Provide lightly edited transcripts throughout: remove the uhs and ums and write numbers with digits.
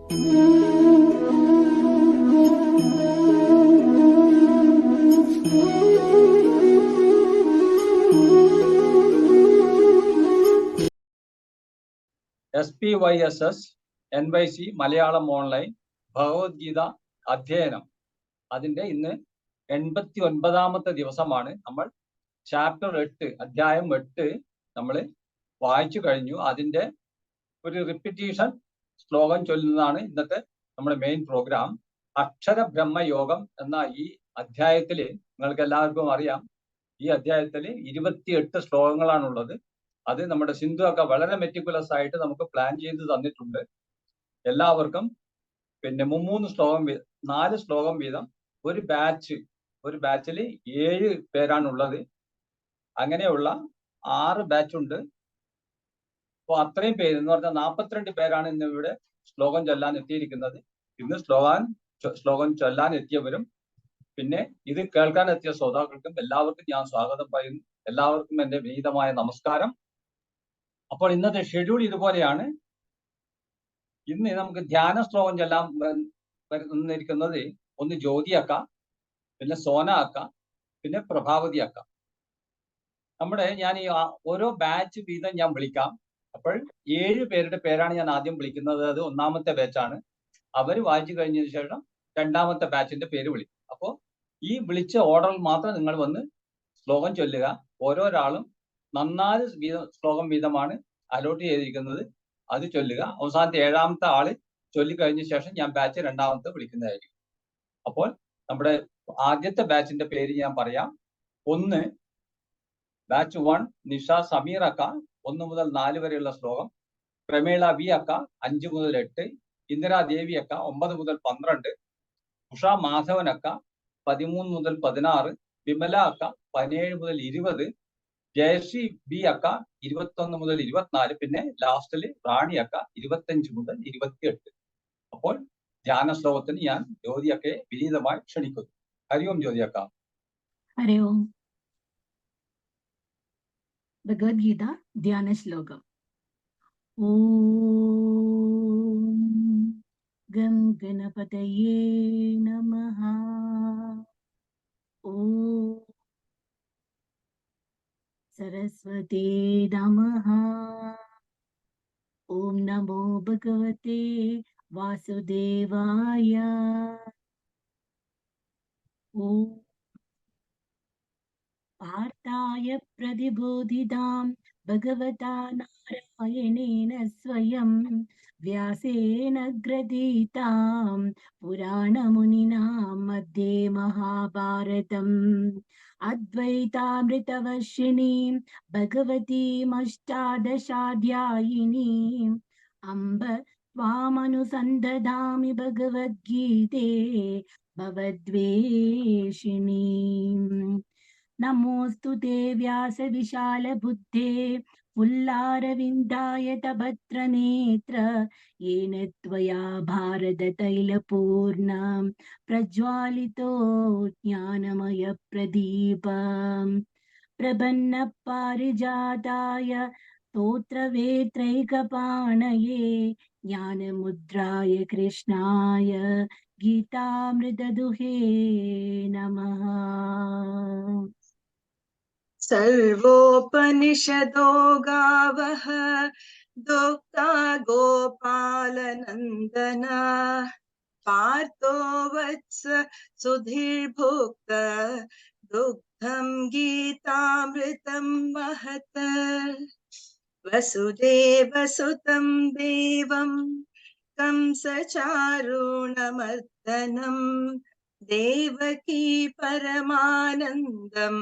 SPYSS NYC Malayalam online Bhagavad Gita അധ്യയനം അതിന്റെ ഇന്ന് 89ാമത്തെ ദിവസമാണ്. നമ്മൾ ചാപ്റ്റർ 8 അധ്യായം 8 നമ്മൾ വായിച്ചു കഴിഞ്ഞു. അതിന്റെ ഒരു റിപ്പീറ്റീഷൻ ശ്ലോകം ചൊല്ലുന്നതാണ് ഇന്നത്തെ നമ്മുടെ മെയിൻ പ്രോഗ്രാം. അക്ഷര ബ്രഹ്മയോഗം എന്ന ഈ അധ്യായത്തിൽ നിങ്ങൾക്ക് എല്ലാവർക്കും അറിയാം, ഈ അധ്യായത്തിൽ 28 ശ്ലോകങ്ങളാണുള്ളത്. അത് നമ്മുടെ സിന്ധു ഒക്കെ വളരെ മെറ്റിക്കുലസ് ആയിട്ട് നമുക്ക് പ്ലാൻ ചെയ്ത് തന്നിട്ടുണ്ട്. എല്ലാവർക്കും പിന്നെ 3 ശ്ലോകം 4 ശ്ലോകം വീതം ഒരു ബാച്ചിൽ 7 പേരാണുള്ളത്. അങ്ങനെയുള്ള 6 ബാച്ചുണ്ട്. അപ്പോൾ അത്രയും പേര് എന്ന് പറഞ്ഞാൽ 42 പേരാണ് ഇന്ന് ഇവിടെ ശ്ലോകം ചൊല്ലാൻ എത്തിയിരിക്കുന്നത്. ഇന്ന് ശ്ലോകം ചൊല്ലാൻ എത്തിയവരും പിന്നെ ഇത് കേൾക്കാൻ എത്തിയ ശ്രോതാക്കൾക്കും എല്ലാവർക്കും ഞാൻ സ്വാഗതം പറയുന്നു. എല്ലാവർക്കും എൻ്റെ വിനീതമായ നമസ്കാരം. അപ്പോൾ ഇന്നത്തെ ഷെഡ്യൂൾ ഇതുപോലെയാണ്. ഇന്ന് നമുക്ക് ധ്യാന ശ്ലോകം ചൊല്ലാൻ വന്നിരിക്കുന്നത് ഒന്ന് ജ്യോതി അക്ക, പിന്നെ സോന അക്ക, പിന്നെ പ്രഭാവതി അക്ക. ഞാൻ ഈ ഓരോ ബാച്ച് വീതം ഞാൻ വിളിക്കാം. അപ്പോൾ 7 പേരുടെ പേരാണ് ഞാൻ ആദ്യം വിളിക്കുന്നത്. അത് ഒന്നാമത്തെ ബാച്ചാണ്. അവർ വായിച്ചു കഴിഞ്ഞതിന് ശേഷം രണ്ടാമത്തെ ബാച്ചിന്റെ പേര് വിളിക്കും. അപ്പോൾ ഈ വിളിച്ച ഓർഡറിൽ മാത്രം നിങ്ങൾ വന്ന് ശ്ലോകം ചൊല്ലുക. ഓരോരാളും 4 ശ്ലോകം വീതമാണ് അലോട്ട് ചെയ്തിരിക്കുന്നത്. അത് ചൊല്ലുക. അവസാനത്തെ 7ാമത്തെ ആള് ചൊല്ലിക്കഴിഞ്ഞ ശേഷം ഞാൻ ബാച്ച് രണ്ടാമത്തെ വിളിക്കുന്നതായിരിക്കും. അപ്പോൾ നമ്മുടെ ആദ്യത്തെ ബാച്ചിന്റെ പേര് ഞാൻ പറയാം. 1 ബാച്ച് 1 നിഷ സമീർ അക്ക 1 മുതൽ 4 വരെയുള്ള ശ്ലോകം, പ്രമേള വി അക്ക 5 മുതൽ 8, ഇന്ദിരാദേവി അക്ക 9 മുതൽ 12, ഉഷ മാധവൻ അക്ക 13 മുതൽ 16, വിമല അക്ക 17 മുതൽ 20, ജയശ്രീ ബി അക്ക 21 മുതൽ 24, പിന്നെ ലാസ്റ്റിൽ റാണി അക്ക 25 മുതൽ 28. അപ്പോൾ ധ്യാന ശ്ലോകത്തിന് ഞാൻ ജ്യോതി അക്കയെ വിനീതമായി ക്ഷണിക്കുന്നു. ഹരിയോം ജ്യോതി അക്ക. ഹരിയോം. ഭഗവത്ഗീത ധ്യാന ശ്ലോകം. ഓം ഗം ഗണപതയേ നമഃ. ഓം सरस्वती नमः. ओम नमो भगवते वासुदेवाय. ओम पार्थाय प्रतिबोधितां भगवता नारायणेन स्वयं व्यासेन ग्रथीतां पुराणमुनिना मध्ये महाभारतम् अद्वैतामृतवर्षिणीं भगवतीमष्टादशाध्यायिनीम् अम्ब त्वामनुसन्दधामि भगवद्गीते भवद्वेषिणीम्. नमोऽस्तु ते व्यासविशालबुद्धे पुल्लारविन्दाय तभत्रनेत्र येन त्वया भारततैलपूर्णं प्रज्वालितो ज्ञानमयप्रदीपम् प्रपन्नपारिजाताय स्तोत्रवेत्रैकपाणये ज्ञानमुद्राय कृष्णाय गीतामृतदुहे नमः. सर्वोपनिषदो गावः दुग्धा गोपालनन्दना पार्थो वत्स सुधीर्भुक्त दुग्धं गीतामृतं महत्. वसुदेवसुतं देवं कंसचारूणमर्दनं देवकी परमानन्दं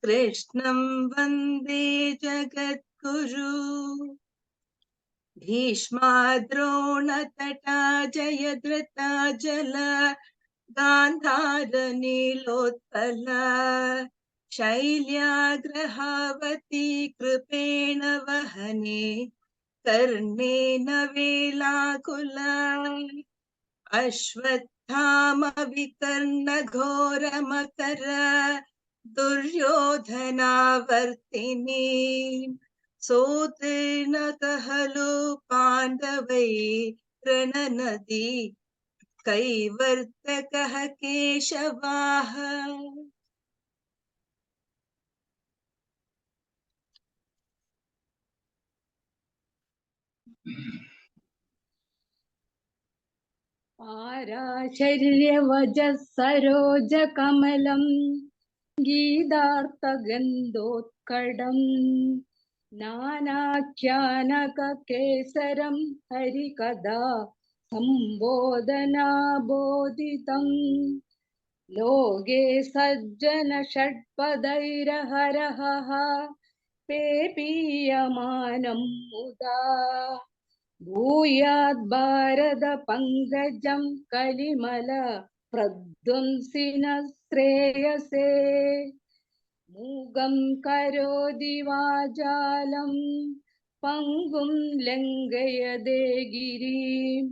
कृष्णं वन्दे जगद्गुरु. भीष्माद्रोणतटा जयद्रथा जल गान्धारनीलोत्पल शैल्याग्रहावती कृपेण वहने कर्णेन वेलाकुला. अश्वत्थामविकर्णघोरमकर दुर्योधनावर्तिनी सोतीर्ण कहलु पाण्डवै प्रणनति कैवर्तकः केशवाः। पाराशर्यवजः सरोजकमलं गीतार्थगन्धोत्कटं नानाख्यानककेसरं हरिकदा सम्बोधनाबोधितं लोके सज्जन षट्पदैरहरः पेपीयमानं मुदा भूयात् भारत पंकजं कलिमल प्रध्वंसिनः श्रेयसे मूगं करोति वाचालं पंगुं लङ्घयते गिरिं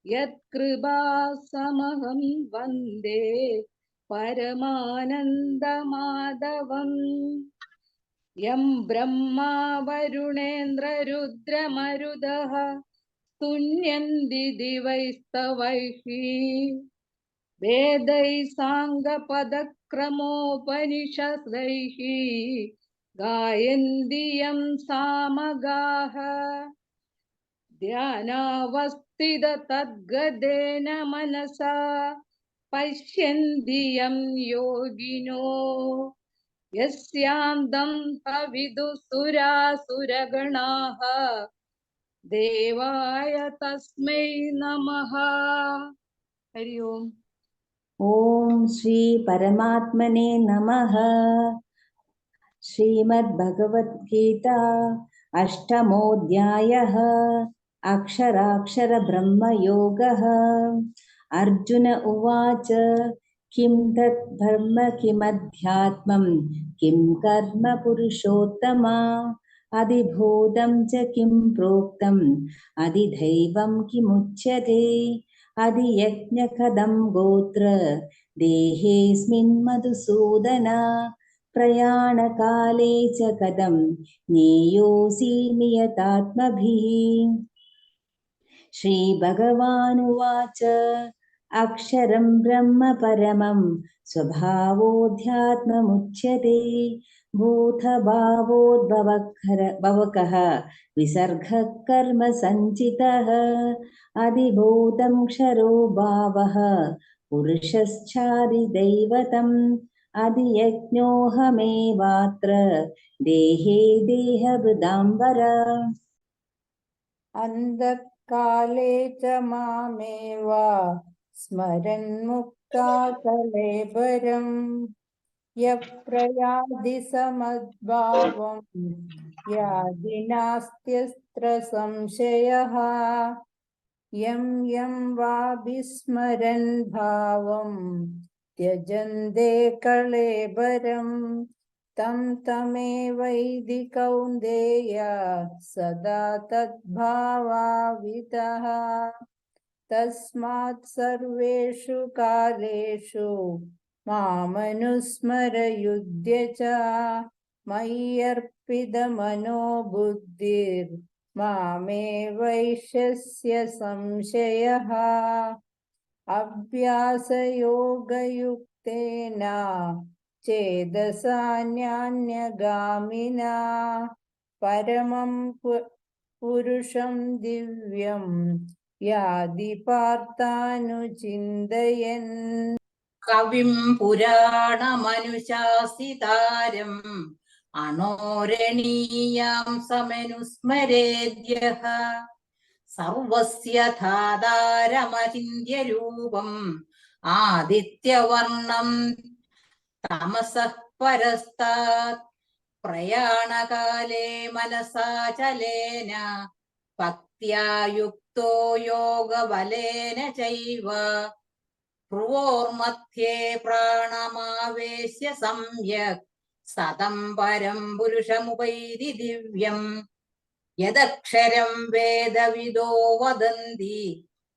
यत्कृपासमहं वन्दे परमानन्दमाधवम् यं ब्रह्मा वरुणेन्द्ररुद्रमरुदः स्तुन्यन्ति दिवैस्तवैः वेदैः साङ्गपदक्रमोपनिषदैः गायन्ति यं सामगाः ध्यानावस्थिततद्गतेन मनसा पश्यन्ति यं योगिनो यस्यान्तं तविदुसुरासुरगणाः देवाय तस्मै नमः। हरि ओम्। ओम श्री परमात्मने नमः। श्रीमद्भगवद्गीता अष्टमोऽध्यायः अक्षराक्षर ब्रह्मयोगः। अर्जुन उवाच किं तत् ब्रह्म किमध्यात्मं किं कर्म पुरुषोत्तमा अधिभूतं च किं प्रोक्तम् अधिदैवं किमुच्यते अधियज्ञकदं गोत्र देहेऽस्मिन् मधुसूदन प्रयाणकाले च कथं ज्ञेयोऽसि नियतात्मभिः। श्रीभगवानुवाच अक्षरं ब्रह्म परमं स्वभावोऽध्यात्ममुच्यते भूतभावोद्भवकः विसर्गः कर्म सञ्चितः अधिभूतं क्षरो भावः पुरुषश्चादिदैवतम् अधियज्ञोऽहमेवात्र देहे देहभृदाम्बर। अन्धकाले च मामेव स्मरन् मुक्ता कलेबरं यः प्रयाति समद्भावं यादि नास्त्यस्त्र संशयः यं यं वाभिस्मरन् भावं त्यजन्ते कलेबरं तं तमेवैधि कौन्तेय सदा तद्भावावितः। तस्मात् सर्वेषु कालेषु मामनुस्मरयुध्य च मय्यर्पितमनो बुद्धिर्मामेवैष्यस्य संशयः। अभ्यासयोगयुक्तेन चेदसा न्यान्यगामिना परमं पुरुषं दिव्यं यादि पार्थानुचिन्तयन्। कविं पुराणमनुशासितारम् अणोरणीयां समनुस्मरेद्यः सर्वस्य धातारमचिन्त्यरूपम् आदित्यवर्णं तमसः परस्तात् प्रयाणकाले मनसाचलेन भक्त्या युक्तो योगबलेन चैव भ्रुवोर्मध्ये प्राणमावेश्य सम्यक् सतं परं पुरुषमुपैति दिव्यम् यदक्षरं वेदविदो वदन्ति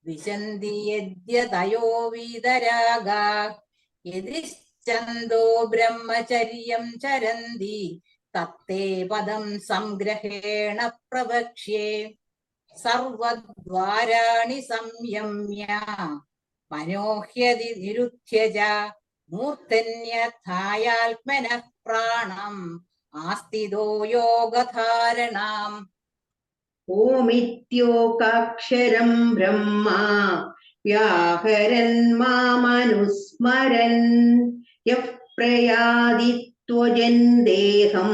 विशन्ति यद्यतयो वीतरागा यदिश्चन्दो ब्रह्मचर्यं चरन्ति तत्ते पदं संग्रहेण प्रवक्ष्ये। സർവദ്വാരാണി സംയമ്യ മനോഹ്യതി നിരുധ്യജ മൂർധന്യഥായാത്മനഃ പ്രാണം ആസ്തിദോ യോഗധാരണാം. ഓമിത്യോകാക്ഷരം ബ്രഹ്മ വ്യാഹരൻ മാമനുസ്മരൻ യഃ പ്രയാതി ത്വജൻ ദേഹം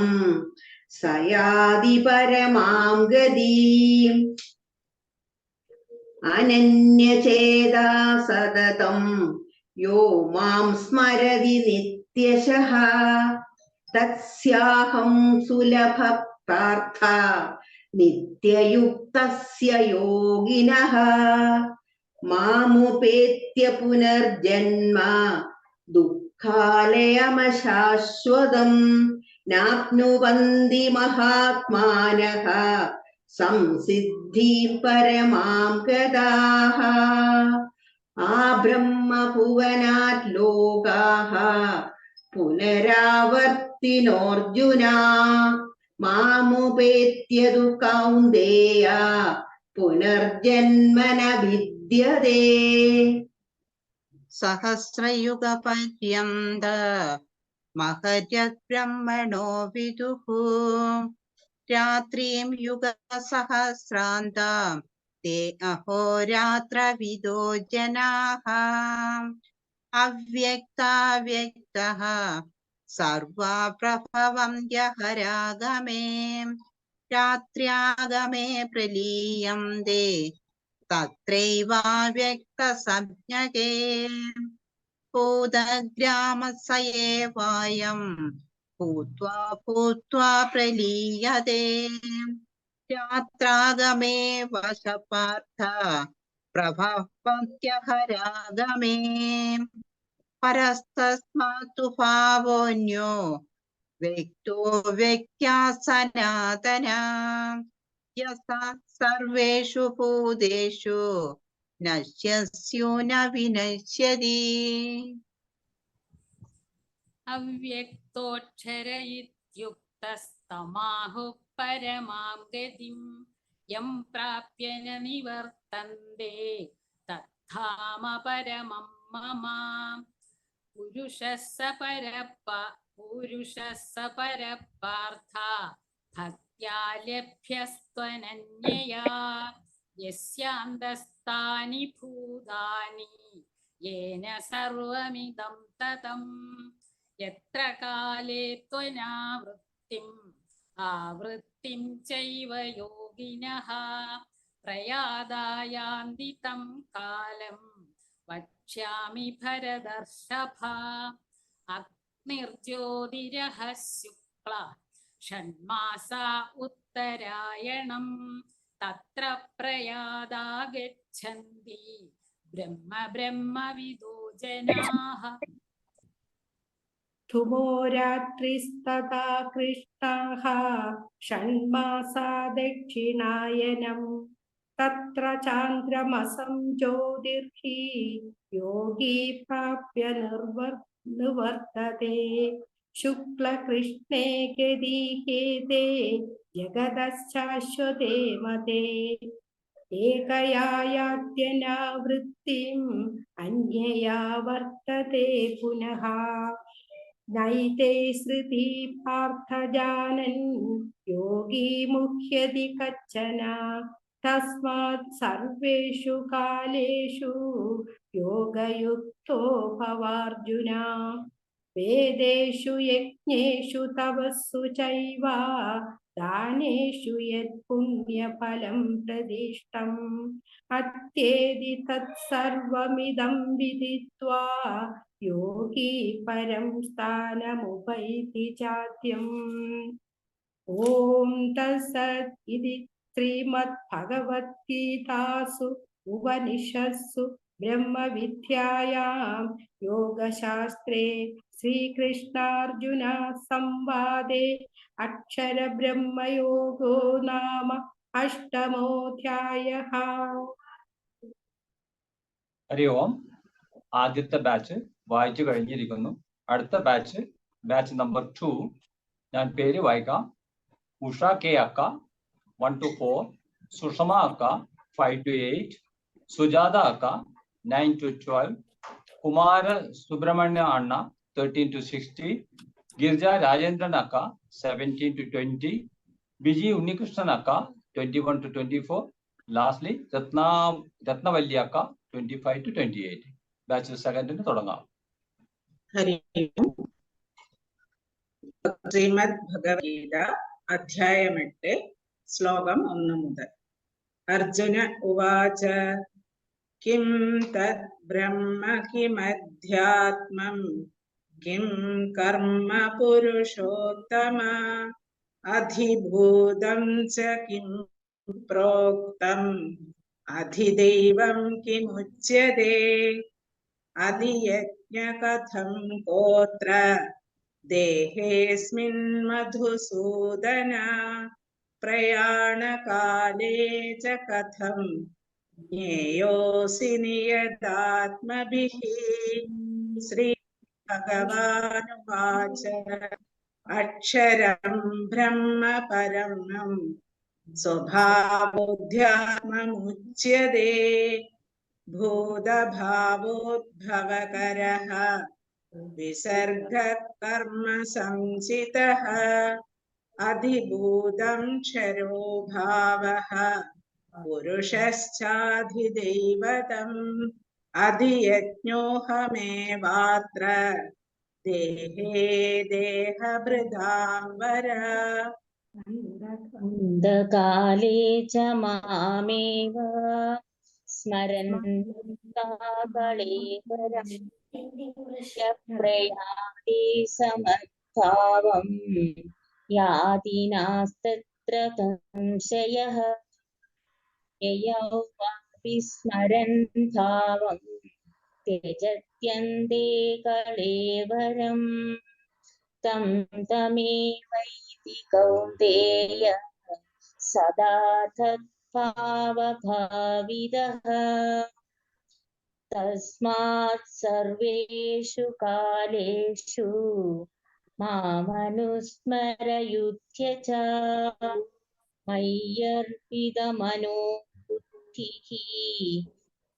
സയാതി പരമാം ഗതിം. അനന്യചേതാ സതതം യോ മാം സ്മരതി നിത്യശഃ തസ്യാഹം സുലഭ പാർത്ഥ നിത്യയുക്തസ്യ യോഗിനഃ. മാമുപേത്യ പുനർജന്മ ദുഃഖാലയമശാശ്വതം നാപ്നുവന്തി മഹാത്മാനഃ സംസിദ്ധിം പരമാം ഗതാഃ. ആബ്രഹ്മഭുവനാത് ലോകാഃ പുനരാവർത്തിനോർജുന മാമുപേത്യതു കൗന്ദേയ പുനർജന്മന വിദ്യതേ. സഹസ്രയുഗപര്യന്ത മഹര്യബ്രഹ്മണോ വിദുഃ രാത്രിം യുഗസഹസ്രാന്താം തേ അഹോരാത്രവിദോ ജനാഃ. അവ്യക്താവ്യക്തഃ സർവപ്രഭവന്ത്യഹരാഗമേ രാത്ര്യാഗമേ പ്രലീയന്തേ തത്രൈവാവ്യക്തസംജ്ഞകേ. ഭൂതഗ്രാമസയേവായം ഭൂത്വാ ഭൂത്വാ പ്രലീയതേ രാത്രാഗമേ വശപാർത്ഥ പ്രഭവന്ത്യഹരാഗമേ. പരസ്തസ്മാത്തു ഭാവോന്യോ വ്യക്തോ വ്യക്ത്യാ സനാതന യഥാ സർവേഷു ഭൂതേഷു നശ്യസ്യോ ന വിനശ്യതി. അവ്യക്തോക്ഷര ഇത്യുക്തസ്തമാഹു പരമാം ഗതിം യം പ്രാപ്യ ന നിവർത്തന്തേ തദ്ധാമ പരമം മമ. പുരുഷഃ സ പരപ്പാർത്ഥ ഭക്ത്യാ ലഭ്യസ്ത്വനന്യയാ യസ്യാന്തസ്ഥാനി ഭൂതാനി യേന സർവമിദം തതം. യത്ര കാലേ ത്വനാവൃത്തിം ആവൃത്തിം ചൈവ യോഗിനഃ പ്രയാതായാന്തി തം കാലം വക്ഷ്യാമി ഭരതർഷഭ. അഗ്നിർജ്യോതിരഃ ശുക്ല ഷണ്മാസാ ഉത്തരായണം തത്ര പ്രയാതാ ഗച്ഛന്തി ബ്രഹ്മ ബ്രഹ്മവിദോ ജനാഃ. ധുമോ രാത്രിസ്തഥാ കൃഷ്ണഃ ഷണ്മാസാ ദക്ഷിണായനം തത്ര ചാന്ദ്രമസം ജ്യോതിർഹി യോഗി പ്രാപ്യ നിവർത്തതേ. ശുക്ലകൃഷ്ണേ ഗതീഹേതേ ജഗതഃശാശ്വതേ മതേ. ഏകയായാത്യനാവൃത്തിം അന്യയാ വർത്തത്തെ പുനഃ. നൈതേ ശ്രുതി പാർത്ഥ ജാനൻ യോഗി മുഹ്യതി കച്ചന. തസ്മാത് സർവേഷു കാലേഷു യോഗയുക്തോ ഭവാർജുന. വേദേഷു യജ്ഞേഷു തപസ്സു ചൈവ ദാനേഷു യത് പുണ്യഫലം പ്രദിഷ്ടം. അത്യേതി തത്സർവമിദം വിദിത്വാ യോഗി പരം സ്ഥാനമുപൈതി ചാദ്യം. ഓം തത്സത് ഇതി ശ്രീമദ്ഭഗവദ്ഗീതാസു ഉപനിഷത്സു ബ്രഹ്മവിദ്യായാം യോഗശാസ്ത്രേ ശ്രീകൃഷ്ണാർജുന സംവാദേ അക്ഷരബ്രഹ്മയോഗോ നാമ അഷ്ടമോധ്യായഃ. ഹരി ഓം. ആദ്യത്തെ ബാച്ച് വായിച്ചു കഴിഞ്ഞിരിക്കുന്നു. അടുത്ത ബാച്ച് നമ്പർ 2. ഞാൻ പേര് വായിക്കാം. ഉഷ കെ അക്ക 1 to 4, Sushama Akka 5 to 8, Sujata Akka 9 to 12, Kumara Subramanya Anna 13 to 16, Girja Rajendran Akka 17 to 20, Biji Unikrishnan Akka 21 to 24, lastly Ratnavalli Akka 25 to 28. Batch second in Todanga. Hari ഓം. ശ്രീമദ് ഭഗവത്ഗീത അധ്യായം 8 ശ്ലോകം 1 മുതൽ. അർജുന ഉവാച കിം തദ് ബ്രഹ്മ കിമധ്യാത്മം Kim കർമ്മ പുരുഷോത്തമ അധിഭൂതം ച കിം പ്രോക്തം അധിദൈവം കിമുച്യതേ അധിയജ്ഞ കഥം ഗോത്ര ദേഹേസ്മിൻ മധുസൂദന പ്രയാണകാലേ ച കഥം ജ്ഞേയോസി നിയതാത്മഭിഃ. ശ്രീ ഭഗവാനുവാച അക്ഷരം ബ്രഹ്മ പരമം സ്വഭാവോധ്യാത്മമുച്യതേ ഭൂതഭാവോദ്ഭവകരഃ വിസർഗകർമ്മ സംചിതഃ അധിഭൂതം ക്ഷരോ ഭാവഃ പുരുഷശ്ചാധിദൈവതം അധിയജ്ഞോഹമേവാത്ര ദേഹേ ദേഹഭൃതാം വര. അന്ധകാലേ ച മാമേവ സ്മരന്താകളേവരം പ്രയാതി സമദ്ഭാവം യാതി നാസ്തത്ര സംശയഃ യയോ വാപി സ്മരൻ ഭാവം ത്യജത്യന്തെ കലേവരം തം തമേവൈതി കൗന്ദേയ സദാ തദ്ഭാവഭാവിതഃ. തസ്മാത് സർവേഷു കാലേഷു മാമനുസ്മരയുധ്യ ച മയ്യർപ്പിതമനോ ബുദ്ധിഃ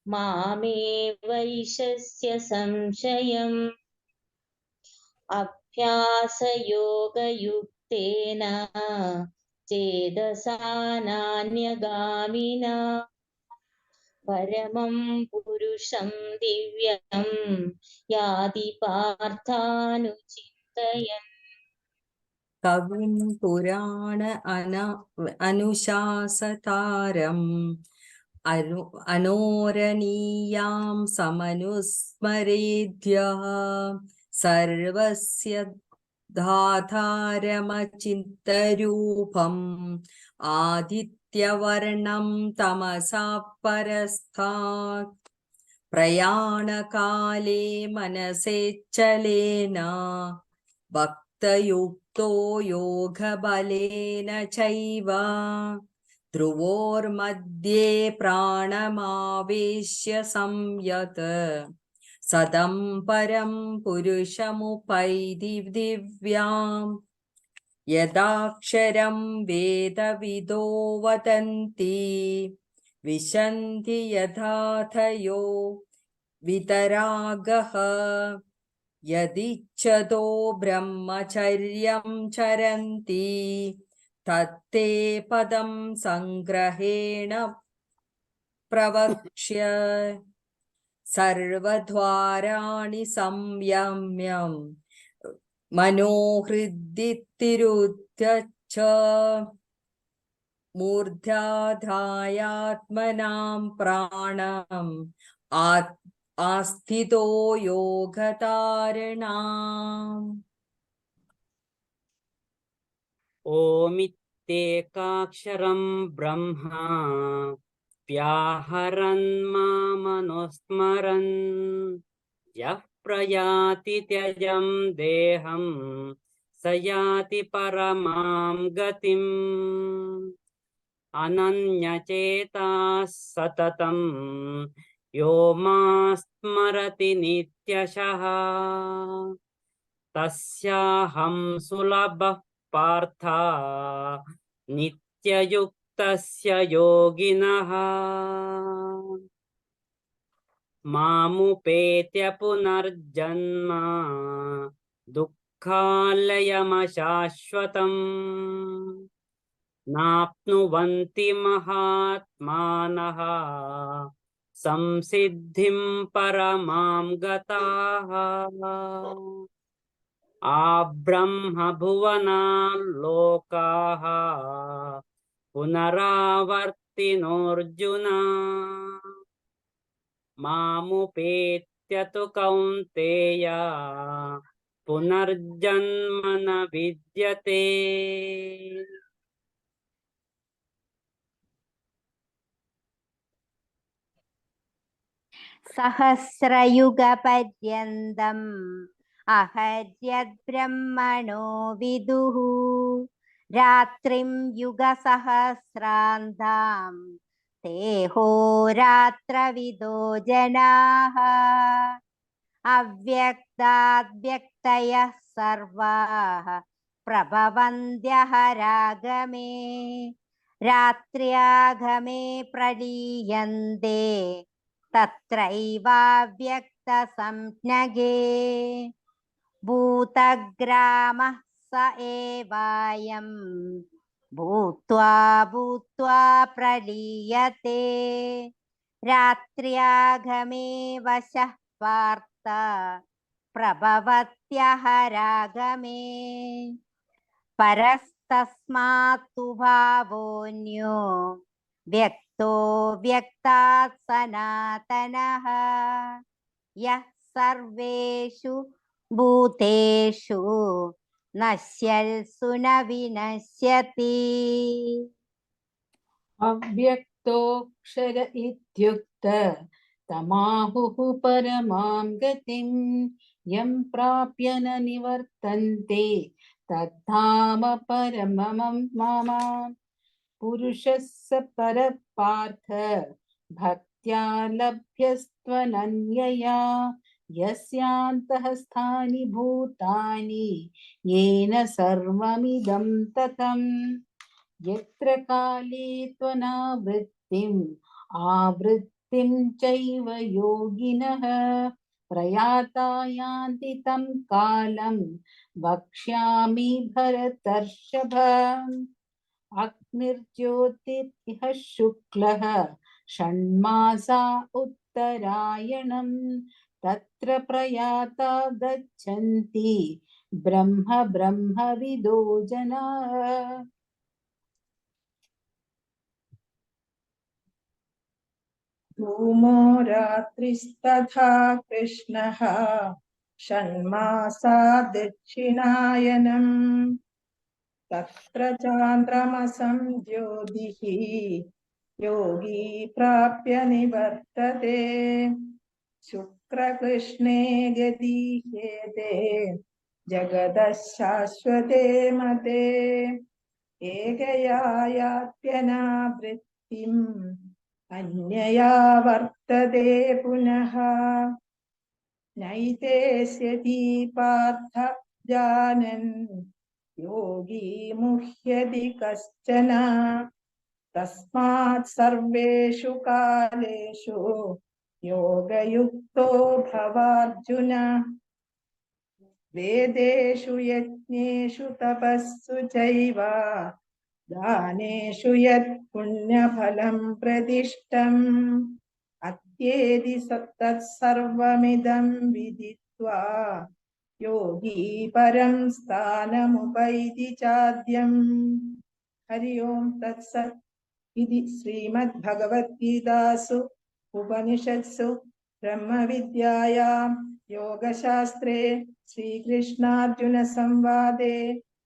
മാമേ വൈശസ്യ സംശയം. അഭ്യാസയോഗയുക്തേന ചേതസാ നാന്യഗാമിനാ പരമം പുരുഷം ദിവ്യം യാതി പാർത്ഥാനുചിന്തയൻ. കവിം പുരാണ അനുശാസതാരം അനോരണീയാം സമനുസ്മരേദ്യഃ സർവസ്യ ധാതാരമചിന്തരൂപം ആദിത്യവർണം തമസാ പരസ്ഥാത് പ്രയാണകാലേ മനസേച്ഛലേന ഭക്തയുക്തോ യോഗബലേന ചൈവ ധ്രുവോർമധ്യേ പ്രാണമാവേശ്യ സംയത് സദം പരം പുരുഷമുപൈതി ദിവ്യാം. യദാക്ഷരം വേദവിദോ വദന്തി വിശന്തി യഥാഥയോ വിതരാഗഃ യദിച്ഛതോ ബ്രഹ്മചര്യം ചരന്തി തത്തേ പദം സംഗ്രഹേണ പ്രവക്ഷ്യ. സർവദ്വാരാണി സംയമ്യം മനോഹൃദിത്തിരുദ്ധ്യച്ഛ മൂർധ്യാധായാത്മനാം പ്രാണം ആസ്ഥിതോ യോഗധാരണാം. ഓമിത്യേകാക്ഷരം ബ്രഹ്മ വ്യാഹരൻ മാമനുസ്മരൻ യഃ പ്രയാതി ത്യജം ദേഹം സ യാതി പരമാം ഗതിം. അനന്യചേതാഃ സതതം യോ മാസ്മരതി നിത്യശഃ തസ്യാഹം സുലഭഃ പാർത്ഥ നിത്യയുക്തോ युक्तस्य योगिनः मामुपेत्य पुनर्जन्म दुःखालयमशाश्वतम् नाप्नुवन्ति महात्मानः संसिद्धिं परमां गताः आब्रह्मभुवनाल्लोकाः पुनरावर्तिनोऽर्जुन मामुपेत्य तु कौन्तेय पुनर्जन्म न विद्यते। सहस्रयुगपर्यन्तम् अहर्यद्ब्रह्मणो विदुः रात्रिं युगसहस्रान्तां तेहोरात्रविदो जनाः अव्यक्ताद्व्यक्तयः सर्वाः प्रभवन्त्यहरागमे रात्र्यागमे प्रलीयन्ते तत्रैवाव्यक्तसंज्ञके भूतग्रामः स एवायं भूत्वा भूत्वा प्रलीयते रात्र्यागमे वशः पार्थ प्रभवत्यहरागमे परस्तस्मात्तु भावोऽन्यो व्यक्तो व्यक्तात् सनातनः यः सर्वेषु भूतेषु नश्यल्सु न विनश्यति। अव्यक्तोऽक्षर इत्युक्त तमाहुः परमां गतिं यं प्राप्य न निवर्तन्ते तद्धाम परमं मम पुरुषः स परः पार्थ भक्त्या लभ्यस्त्वनन्यया यस्यान्तः स्थानि भूतानि येन सर्वमिदं ततं यत्र काले त्वनावृत्तिम् आवृत्तिं चैव योगिनः प्रयाता यान्ति तं कालं वक्ष्यामि भरतर्षभ अग्निर्ज्योतिः शुक्लः षण्मासा उत्तरायणं तत्र प्रयाता गच्छन्ति ब्रह्मविदो जनाः धूमो रात्रिस्तथा कृष्णः षण्मासा दक्षिणायनम् तत्र चान्द्रमसं ज्योतिः योगी प्राप्य निवर्तते शुक्रकृष्णे गतिहेते जगतः शाश्वते मते एकया यात्यनावृत्तिम् अन्यया वर्तते पुनः नैतेष्यति पार्थ जानन् योगी मुह्यति कश्चन तस्मात् सर्वेषु कालेषु योगयुक्तो भवार्जुन वेदेषु यज्ञेषु तपस्सु चैव दानेषु यत् पुण्यफलं प्रतिष्ठम् अत्येति तत्सर्वमिदं विदित्वा योगी परं स्थानमुपैति चाद्यम्। हरि ओं तत्सत् इति श्रीमद्भगवद्गीतासु उपनिषत्सु ब्रह्मविद्यायां योगशास्त्रे श्रीकृष्णार्जुनसंवादे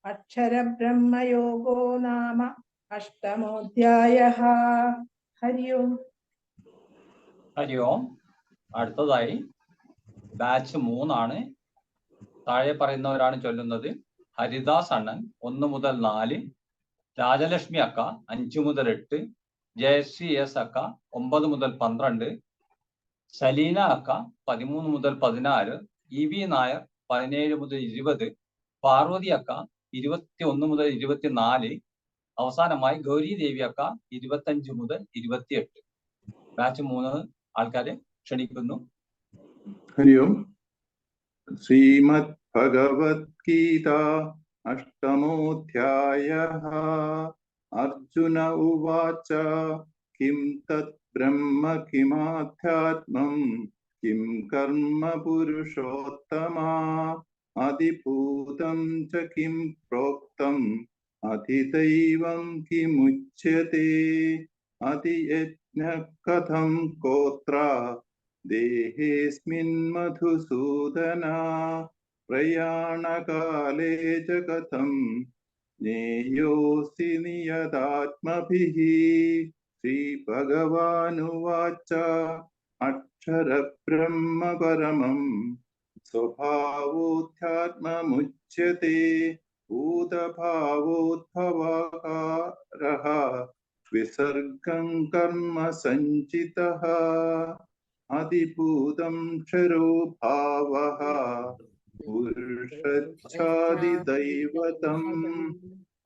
अक्षरब्रह्मयोगो नाम अष्टमोऽध्यायः। हरि ओं ഹരി ഓം. അടുത്തതായി ബാച്ച് 3 ആണ്. താഴെ പറയുന്നവരാണ് ചൊല്ലുന്നത്: ഹരിദാസ് അണ്ണൻ 1 മുതൽ 4, രാജലക്ഷ്മി അക്ക 5 മുതൽ 8, ജയശ്രീ എസ് അക്ക 9 മുതൽ 12, സലീന അക്ക 13 മുതൽ 16, ഇ വി നായർ 17 മുതൽ 20, പാർവതി അക്ക 21 മുതൽ 24, അവസാനമായി ഗൗരി ദേവിയക്ക 25 മുതൽ 28. ബാച്ച് 3 ആൾക്കാരെ ക്ഷണിക്കുന്നു. ഹരി ഓം. ശ്രീമദ് ഭഗവത്ഗീത അഷ്ടമോധ്യായഃ. അർജുന ഉവാച കിം തത് ബ്രഹ്മ കിമാധ്യാത്മം കിം കർമ്മ പുരുഷോത്തമാ അതിഭൂതം ച കിം പ്രോക്തം അതിദൈവം കിമുച്യത്തെ അതിയജ്ഞഃ കഥം ഗോത്ര ദേഹേസ്മിൻ മധുസൂദന പ്രയാണകാലേ ച കഥം ജ്ഞേയോऽസി നിയതാത്മഭിः. ശ്രീഭഗവാനുവാച അക്ഷരബ്രഹ്മ പരമം സ്വഭാവോധ്യാത്മമുച്യത്തെ ഭൂതഭാവോദ്ഭവകാരഃ വിസർഗം കർമ്മ സഞ്ചിതഃ അതിഭൂതം ക്ഷരോ ഭാവഃ പുരുഷച്ഛാദിദൈവതം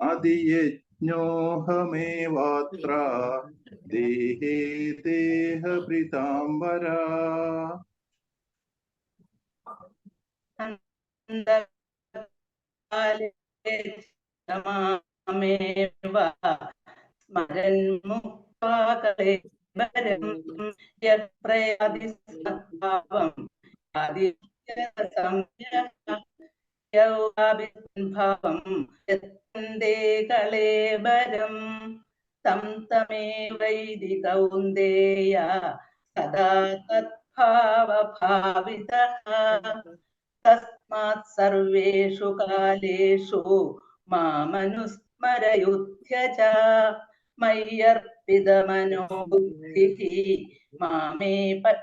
അതിയജ്ഞോഹമേവാത്ര ദേഹേ ദേഹഭൃതാംബരാ. സ്മരൻ മുക്ത്വാ കലേവരം യത്രയാതി സദ്ഭാവം ഭാവം യത്തന്തേ കലേവരം തം തമേവൈതി കൗന്ദേയ സദാ തദ്ഭാവഭാവിതഃ. തസ്മാത് സർവേഷു കാലേഷു മാമനുസ്മരയുധ്യ ച മയ്യർപ്പിതമനോ ബുദ്ധിഃ മാമേ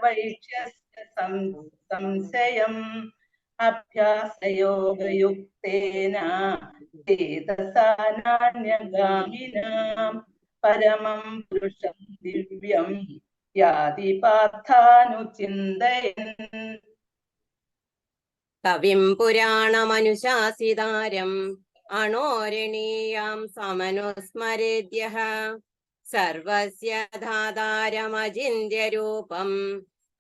വൈക്ഷ്യസ്യ സംശയം അഭ്യാസയോഗയുക്തേന ചേതസാ നാന്യഗാമിനാം പരമം പുരുഷം ദിവ്യം യാതി പാർത്ഥാനുചിന്തയൻ. കവിം പുരാണമനുശാസിതാരം അണോരണീയാം സമനുസ്മരേദ്യഃ സർവസ്യ ധാതാരമചിന്യരൂപം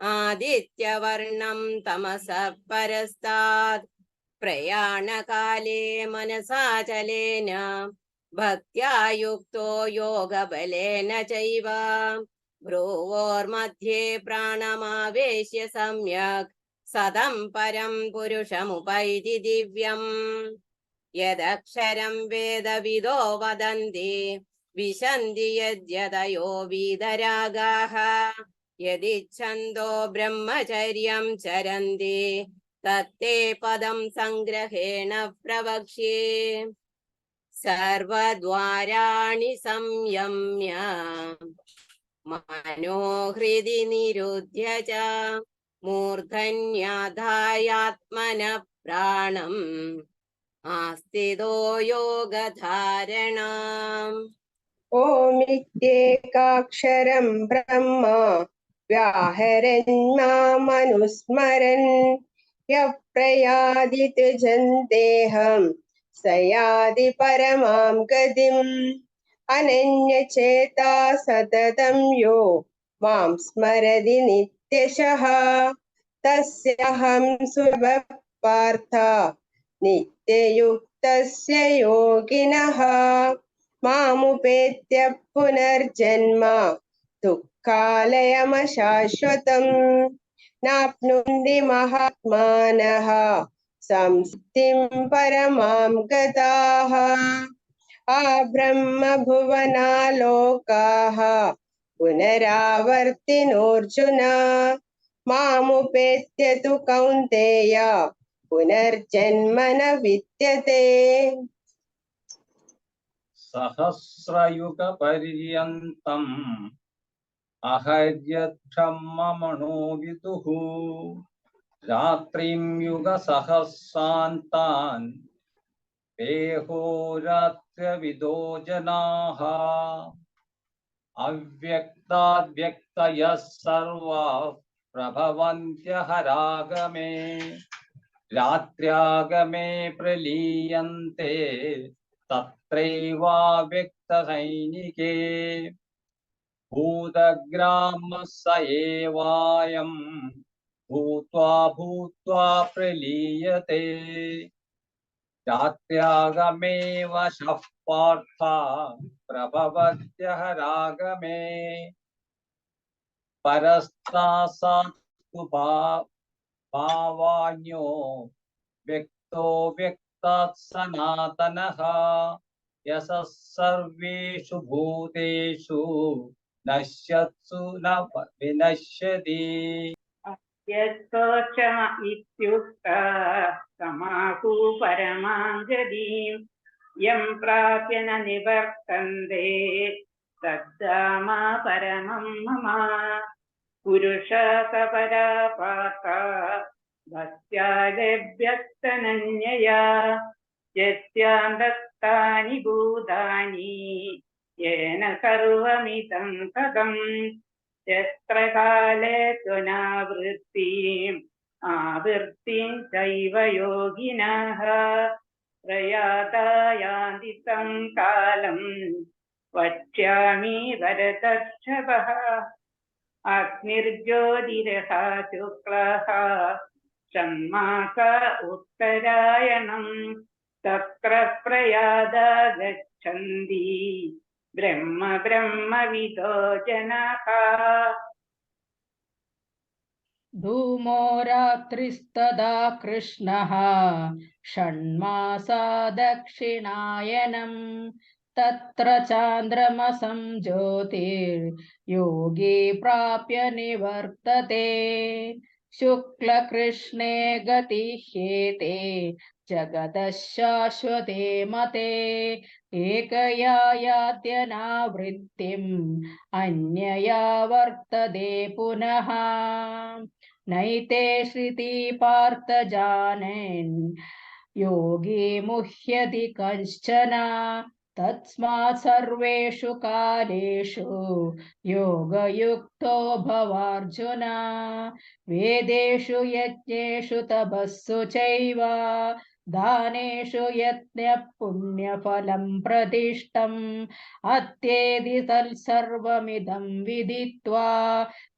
ആദിത്യവർണം തമസഃ പരസ്താത് പ്രയാണകാലേ മനസാചലേന ഭക്ത്യാ യുക്തോ യോഗബലേന ചൈവ ഭ്രുവോർമധ്യേ പ്രാണമാവേശ്യ സമ്യക് സദം പരം പുരുഷമുപൈതി ദിവ്യം. യദക്ഷരം വേദവിദോ വദന്തി വിശന്തി യദ്യതയോ വീതരാഗാഃ യദിച്ഛന്തോ ബ്രഹ്മചര്യം ചരന്തി തത്തേ പദം സംഗ്രഹേണ പ്രവക്ഷ്യേ. സർവദ്വാരാണി സംയമ്യ മനോഹൃദി നിരുധ്യ ച മൂർധന്യാധായാത്മനഃ പ്രാണം ആസ്ഥിതോ യോഗധാരണാം. ഓമിത്യേകാക്ഷരം ബ്രഹ്മ വ്യാഹരൻ മാമനുസ്മരൻ യപ്രയാതി ത്യജന്തേഹം സയാതി പരമാം ഗതിം. അനന്യചേതാ സതതം യോ മാം സ്മരതി നിത്യശഃ തസ്യഹം സുലഭഃ പാർത്ഥ നിത്യയുക്തസ്യ യോഗിനഃ. മാമുപേത്യ പുനർജന്മ ദുഃഖാലയമശാശ്വതം നാപ്നുന്തി മഹാത്മാനഃ സംസിദ്ധിം പരമാം ഗതാഃ. ആബ്രഹ്മഭുവനാലോകാഃ പുനരാവർത്തിനോർജുന മാമുപേത്യ തു കൗന്ദേയ പുനർജന്മ ന വിദ്യത്തെ. സഹസ്രയുഗ പര്യന്തം അഹര്യബ്രഹ്മമണോ വിദുഃ രാത്രിം യുഗ സഹസ്രാന്താൻ ദേഹോരാത്രവിദോ ജനാഃ. അവ്യക്താദ്വ്യക്തയഃ സർവാഃ പ്രഭവന്ത്യഹരാഗമേ രാത്ര്യാഗമേ പ്രലീയന്തെ तत्रैवाव्यक्तसैनिके भूतग्रामः स एवायं भूत्वा भूत्वा प्रलीयते रात्र्यागमे वशः पार्थ प्रभवत्यः रागमे परस्तासात्तु भावान्यो व्यक्तो व्यक्तात् सनातनः यशः सर्वेषु भूतेषु नश्यत्सु न विनश्यति यस्तोच इत्युक्ता समाहु परमां गतिं यं प्राप्य न निवर्तन्ते तद्धाम परमं मम पुरुष सपरा पार्थ भक्त्यादिव्यक्तनन्यया यस्यान्तस्तानि भूतानि येन सर्वमिदं तदम् यत्र काले त्वनावृत्तिम् आवृत्तिं चैव योगिनः प्रयाता यान्ति तं कालम् वक्ष्यामि भरतर्षभः अग्निर्ज्योतिरः शुक्लः षण्मास उत्तरायणम् तत्र प्रयादा गच्छन्ति ब्रह्मविदो जनाः धूमो रात्रिस्तदा कृष्णः षण्मासा दक्षिणायनम् तत्र चान्द्रमसं ज्योतिर्योगी प्राप्य निवर्तते शुक्लकृष्णे गतिह्येते जगतः शाश्वते मते एकया यात्यनावृत्तिम् अन्यया वर्तते पुनः नैते श्रुति पार्थ जानेन् योगी मुह्यति कश्चन तस्मात् सर्वेषु कालेषु योगयुक्तो भवार्जुन वेदेषु यज्ञेषु तपस्सु चैव दानेषु यज्ञः पुण्यफलं प्रतिष्ठम् अत्येति तत्सर्वमिदं विदित्वा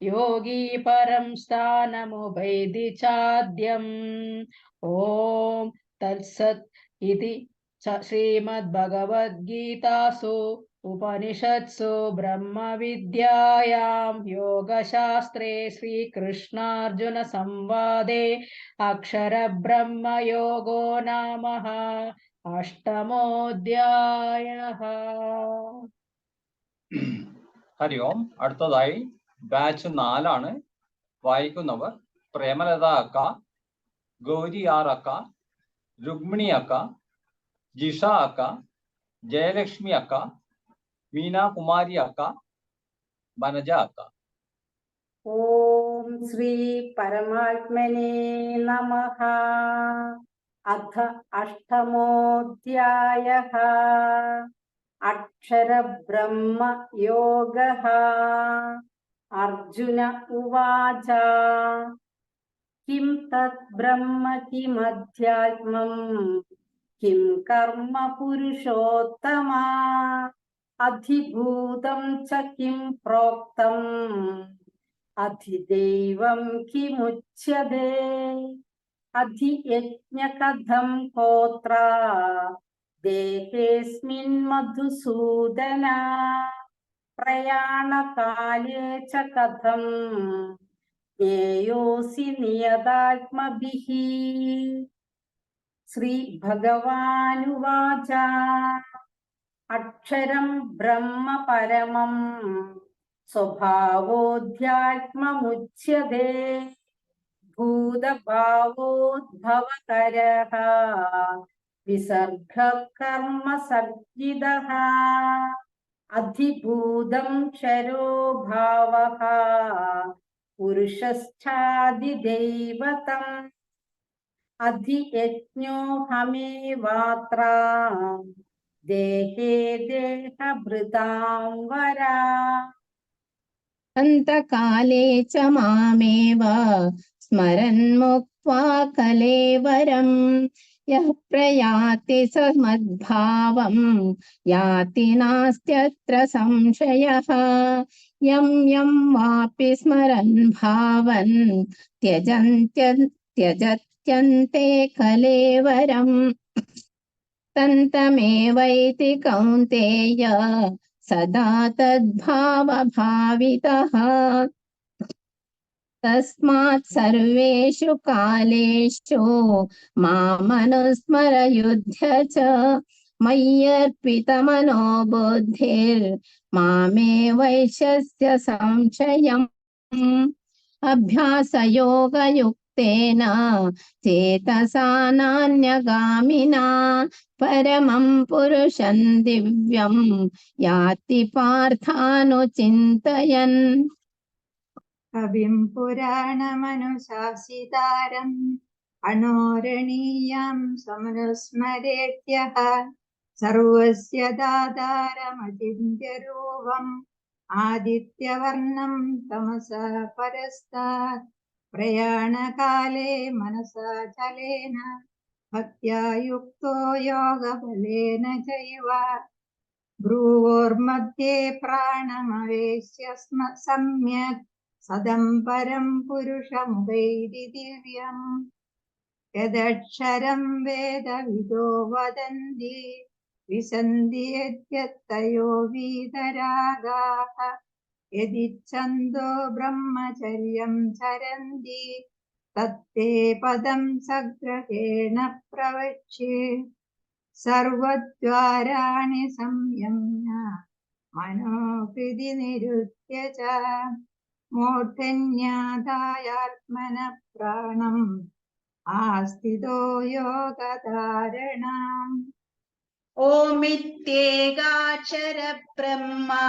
योगी परं स्थानमुपैति चाद्यम् ॐ तत्सत् इति श्रीमद्भगवद्गीतासु उपनिषत्सु ब्रह्मविद्यायां योगशास्त्रे श्रीकृष्णार्जुन संवादे अक्षरब्रह्मयोगो नाम अष्टमोऽध्यायः ഹരി ഓം. അടുത്തതായി ബാച്ച് 4 വായിക്കുന്നവർ പ്രേമലത അക്ക, ഗൗരി ആർ അക്ക, രുക്മിണി അക്ക, ജിഷ അക്ക, ജയലക്ഷ്മി അക്ക, മീന കുമാരി അക്ക, വനജ അക്ക. ഓം ശ്രീ പരമാത്മനെ നമഃ. അഥ അഷ്ടമോऽധ്യായः. അക്ഷരബ്രഹ്മ യോഗः. അർജുന ഉവാച കിം തത് ബ്രഹ്മ കിമധ്യാത്മം കിം കർമ്മ പുരുഷോത്തമ അധിഭൂതം ച കിം പ്രോക്തം അധിദൈവം കിമുച്യതേ അധിയജ്ഞ കഥം ഗോത്ര ദേഹേസ്മിൻ മധുസൂദന പ്രയാണകാലേ ച കഥം ജ്ഞേയോസി നിയതാത്മഭിഃ. ശ്രീ ഭഗവാനുവാച അക്ഷരം ബ്രഹ്മ പരമം സ്വഭാവോധ്യാത്മമുച്യതേ ഭൂതഭാവോദ്ഭവകരഃ വിസർഗ കർമ്മ സർജിതഃ അധിഭൂതം ക്ഷരോ ഭാവഃ പുരുഷശ്ചാദിദൈവതം അധിയജ്ഞോ ഹമേവാത്ര ദേഹേ ദേഹഭൃതാം വരാ. അന്തകാലേ ച മാമേവ സ്മരൻ മുക്ത്വാ കലേവരം यः प्रयाति स मद्भावं याति नास्त्यत्र संशयः यं यं वापि स्मरन् भावन् त्यजत्यन्ते कलेवरम् तन्तमेवैति कौन्तेय सदा तद्भावभावितः तस्मात् सर्वेषु कालेषु मामनुस्मर युध्य च मय्यर्पितमनो बुद्धिर्मामे वैश्यस्य संशयम् अभ्यासयोगयुक्तेन चेतसा नान्यगामिना परमं पुरुषं दिव्यं याति पार्थानुचिन्तयन् कविं पुराणमनुशासितारम् अणोरणीयं समनुस्मरेत्यः सर्वस्य दातारमचिन्त्यरूपम् आदित्यवर्णं तमसः परस्तात् प्रयाणकाले मनसा चलेन भक्त्या युक्तो योगबलेन चैव भ्रुवोर्मध्ये प्राणमवेश्य सम्यक् सदं परं पुरुषमुपैति दिव्यम् यदक्षरं वेदविदो वदन्ति विसन्ति यद्यत्तयो वीतरागाः यदिच्छन्दो ब्रह्मचर्यं चरन्ति तत्ते पदं सग्रहेण प्रवक्ष्ये सर्वद्वाराणि संयम्य मनोहृदि निरुध्य च मूर्धन्यादायात्मनः प्राणम् आस्थितो योगधारणाम् ओमित्येकाक्षर ब्रह्मा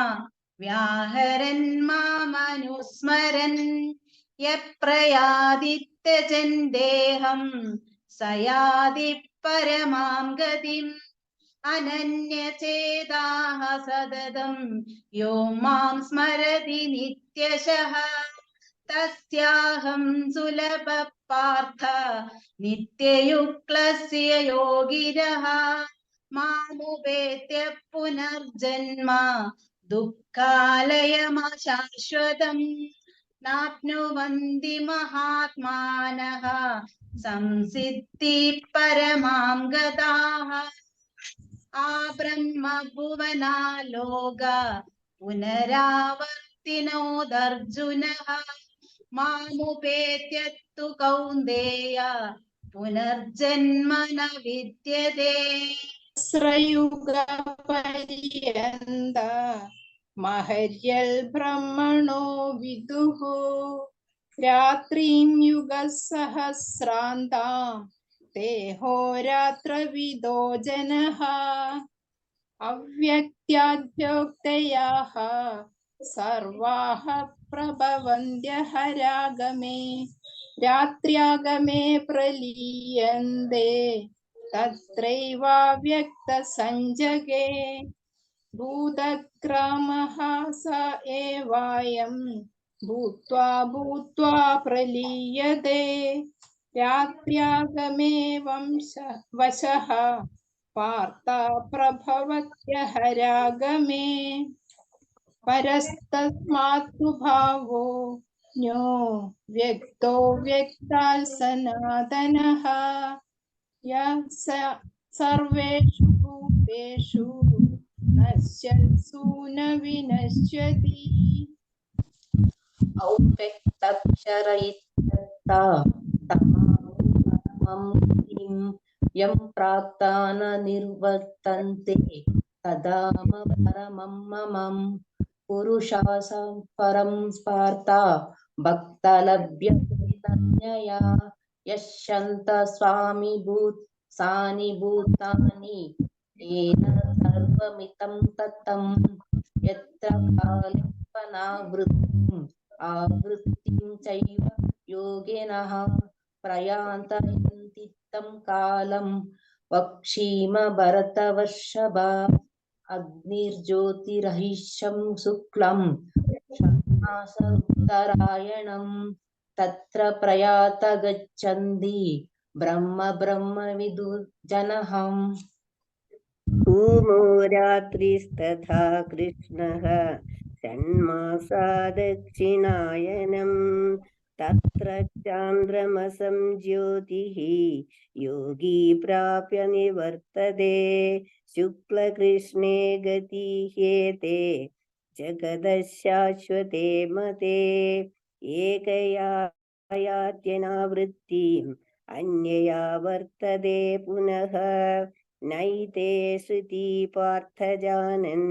व्याहरन् मामनुस्मरन् यः प्रयादित्यजन् देहं स याति परमां गतिम् अनन्यचेताः सततं यो मां स्मरति नित्यशः तस्याहं सुलभ पार्थ नित्ययुक्लस्य योगिनः मामुपेत्य पुनर्जन्म दुःखालयमशाश्वतम् नाप्नुवन्ति महात्मानः संसिद्धि परमां गताः आब्रह्म भुवना लोक पुनरावर्तिनोदर्जुनः मामुपेत्य तु कौन्तेय पुनर्जन्म न विद्यते स्रयुगपर्यन्त महर्यल् ब्रह्मणो विदुः रात्रिं युगसहस्रान्तां देहोरात्रविदो जनः अव्यक्त्याद्योक्तयः सर्वाः प्रभवन्त्यः रागमे रात्र्यागमे प्रलीयन्ते तत्रैवाव्यक्तसंजगे भूतग्रामः स एवायं भूत्वा भूत्वा प्रलीयते रात्र्यागमे वशः पार्थ प्रभवत्यः रागमे परस्तस्मात् भावो न्यो व्यक्तो व्यक्तात् सनातनः यः सर्वेषु भूतेषु नश्यत्सु न विनश्यति औपेक्तक्षर इत्यर्था तमाहुपरमं किं यं प्राप्तान निर्वर्तन्ते तदाम परमं ममं पुरुषासं परं स्पार्ता भक्तलभ्यते तन्यया यश्यन्त स्वामी सानि भूतानि येन सर्वमितं ततं यत्र कालेपनावृत्तिम् आवृत्तिं चैव योगिनः प्रयान्तयन्ति तं कालं वक्षीम भरतवर्षभ अग्निर्ज्योतिरहिषं शुक्लं षण्मास उत्तरायणं तत्र प्रयात गच्छन्ति ब्रह्म विदु जनः धूमो रात्रिस्तथा कृष्णः षण्मासा दक्षिणायनं तत्र चान्द्रमसं ज्योतिः योगी प्राप्य निवर्तते शुक्लकृष्णे गतिह्येते जगदशाश्वते मते एकया यात्यनावृत्तिम् अन्यया वर्तते पुनः नैते श्रुति पार्थ जानन्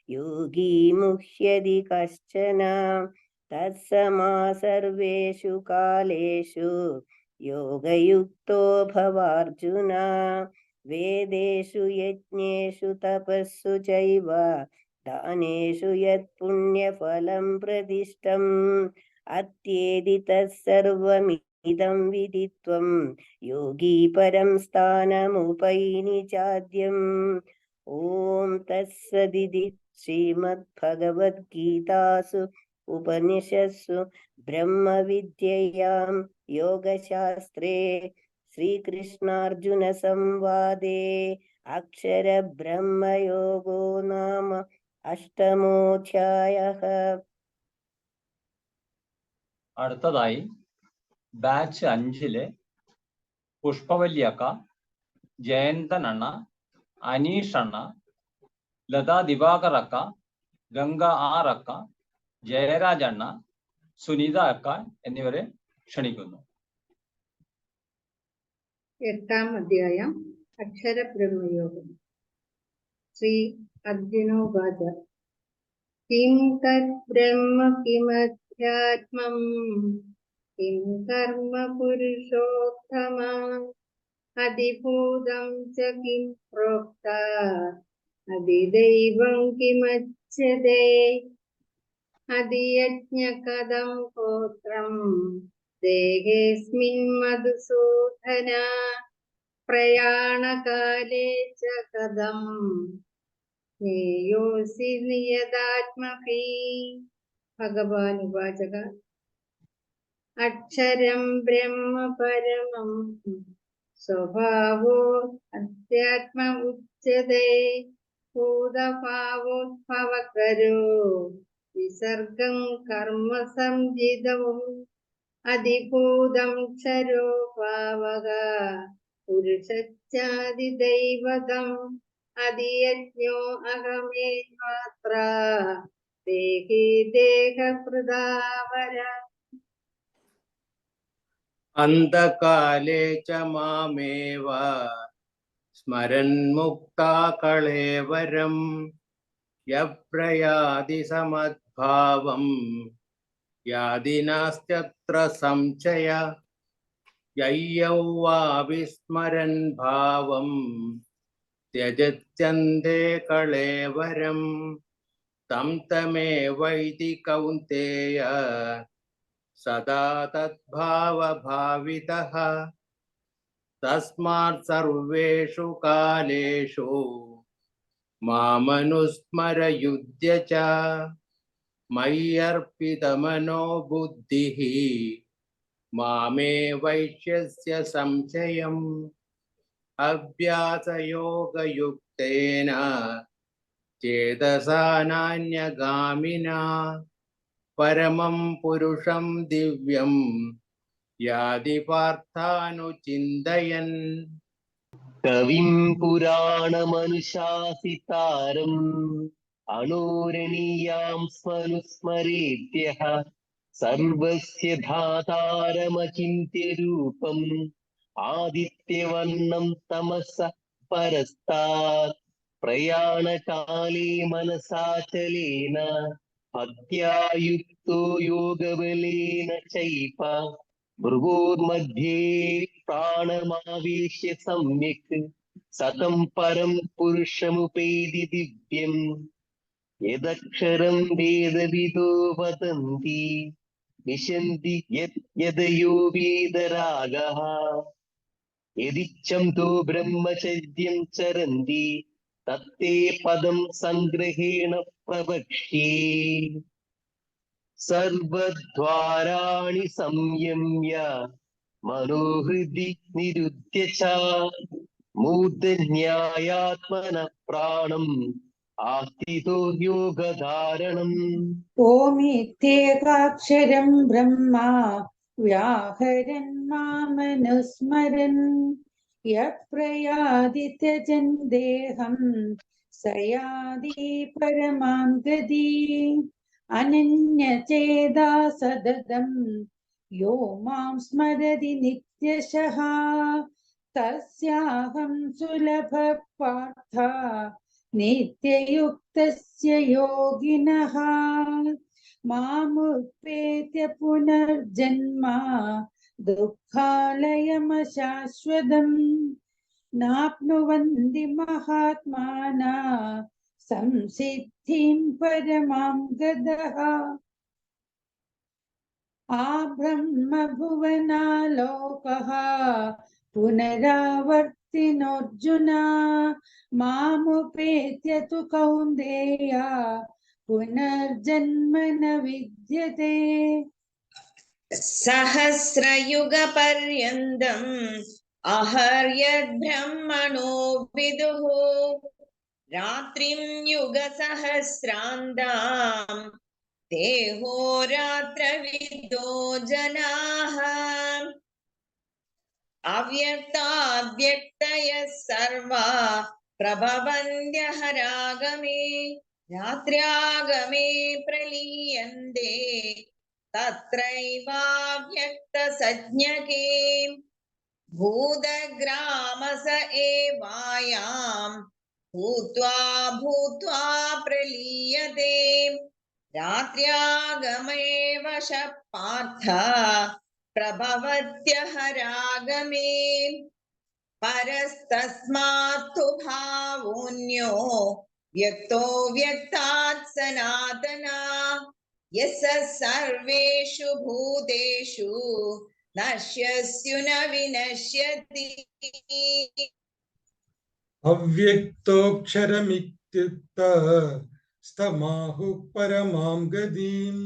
योगी मुह्यति कश्चन तत्समा सर्वेषु कालेषु योगयुक्तो भवार्जुन वेदेषु यज्ञेषु तपस्सु चैव दानेषु यत् पुण्यफलं प्रतिष्ठम् अत्येति तत्सर्वमिदं विदित्वं योगी परं स्थानमुपैनि चाद्यम् ॐ तत्सदिति श्रीमद्भगवद्गीतासु उपनिषत्सु ब्रह्मविद्यायां योगशास्त्रे श्रीकृष्णार्जुनसंवादे अक्षरब्रह्मयोगो नाम अष्टमोऽध्यायः. അടുത്തതായി ബാച്ച് 5 പുഷ്പവല്ലിയക്ക, ജയന്തൻ അണ്ണ, അനീഷ് അണ്ണ, ലതാ ദിവാകർ അക്ക, ഗംഗ ആർ അക്ക, ജയരാജ് അണ്ണ, സുനിത അക്ക എന്നിവരെ ക്ഷണിക്കുന്നു. 8ാം അധ്യായം അക്ഷരബ്രഹ്മയോഗം. ശ്രീ അർജുനോവാച കിം തത് ബ്രഹ്മ കിമധ്യാത്മം കിം കർമ്മ പുരുഷോത്തമ അധിഭൂതം ച കിം പ്രോക്ത അധിദൈവം കിമച്യതേ അധിയജ്ഞ കഥം ഗോത്രം ദേഹേസ്മിൻ മധുസൂദന പ്രയാണകാലേ ച കഥം ജ്ഞേയോസി നിയതാത്മഭി. ഭഗവാൻ ഉവാചക അക്ഷരം ബ്രഹ്മ പരമം സ്വഭാവോ അധ്യാത്മ ഉച്യതേ ഭൂതഭാവോദ്ഭവകരോ വിസർഗം കർമ്മ സംജിതവും അധിഭൂതം ക്ഷരോ ഭാവക പുരുഷച്ചാദിദൈവതം അധിയജ്ഞോ അഹമേവാത്ര ദേഹി ദേഹകൃതാവര. അന്ധകാലേ ച മാമേവ സ്മരന്മുക്താ കളേവരം യപ്രയാതി സമദ്ഭാവം യാതി നാസ്ത്യത്ര സംശയ യയ്യൗ വാ വിസ്മരൻ ഭാവം ത്യജത്യന്തേ കളേവരം തം തമേവൈതി കൗന്തേയ സദാ തദ്ഭാവഭാവിതഃ തസ്മാത് സർവേഷു കാലേഷു മാമനുസ്മര യുധ്യ ച മയ്യർപ്പിതമനോ ബുദ്ധിഃ മാമേ വൈശ്യസ്യ സംശയം അഭ്യാസയോഗയുക്തേന ചേതസാ നാന്യഗാമിനാ പരമം പുരുഷം ദിവ്യം യാതി പാർത്ഥാനുചിന്തയൻ. കവിം പുരാണമനുശാസിതാരം അണോരണീയാം സ്മനുസ്മരേത്യഃ സർവസ്യ ധാതാരമചിന്ത്യരൂപം ആദിത്യവർണം തമസ പരസ്താത് പ്രയാണകാലേ മനസാചലേന ഭക്ത്യായുക്തോ യോഗബലേന ചൈവ ഭൃഗോർമധ്യേ പ്രാണമാവേശ്യ സമ്യക് സതം പരം പുരുഷമുപൈതി ദിവ്യം യദക്ഷരം വേദവിദോ വദന്തി വിശന്തി യദയോ വേദരാഗഃ യദിച്ഛം തോ ബ്രഹ്മചര്യം ചരന്തി തത്തേ പദം സംഗ്രഹേണ പ്രവക്ഷ്യേ. സർവദ്വാരാണി സംയമ്യ മനോഹൃദി നിരുദ്യ ച മൂർധന്യായാത്മന പ്രാണം ആസ്തിതോ യോഗധാരണം. ഓമിത്യേകാക്ഷരം ബ്രഹ്മ വ്യാഹരൻ മാമനുസ്മരൻ യപ്രയാതി ത്യജൻ ദേഹം സയാതി പരമാം ഗതി അനന്യചേതാ സതതം യോ മാം സ്മരതി നിത്യശഃ തസ്യാഹം സുലഭ പാർത്ഥ നിത്യയുക്തസ്യ യോഗിനഃ മാമുപേത്യ പുനർജന്മ ദുഃഖാലയമശാശ്വതം നാപ്നുവന്തി മഹാത്മാനാ സംസിദ്ധിം പരമാം ഗതഃ. ആ ബ്രഹ്മഭുവനാലോകഃ പുനരാവർത്തിനോർജുന മാമുപേത്യ തു കൗന്ദേയ പുനർജന്മ ന വിദ്യത്തെ. സഹസ്രയുഗപര്യന്തം അഹർയദ്ബ്രഹ്മണോ വിദുഃ രാത്രിം യുഗസഹസ്രാന്താം ദേഹോരാത്രവിദോ ജനാഃ അവ്യക്താദ്വ്യക്തയഃ സർവാ പ്രഭവന്ത്യഹരാഗമേ രാത്ര്യാഗമേ പ്രലീയന്തെ തത്രൈവാവ്യക്തസജ്ഞകേ ഭൂതഗ്രാമസ ഏവായാം ഭൂത്വാ ഭൂത്വാ പ്രലീയതേ രാത്ര്യാഗമേവ പാർത്ഥ പ്രഭവത്യഹരാഗമേ പരസ്തസ്മാത്തു ഭാവോന്യോ വ്യക്തോ വ്യക്താത് സനാതനാ യസ്സ സർവേഷു ഭൂതേഷു നശ്യസ്യു ന വിനശ്യതി. അവ്യക്തോക്ഷരമിത്യുക്തഃ സ്തമാഹു പരമാം ഗതിം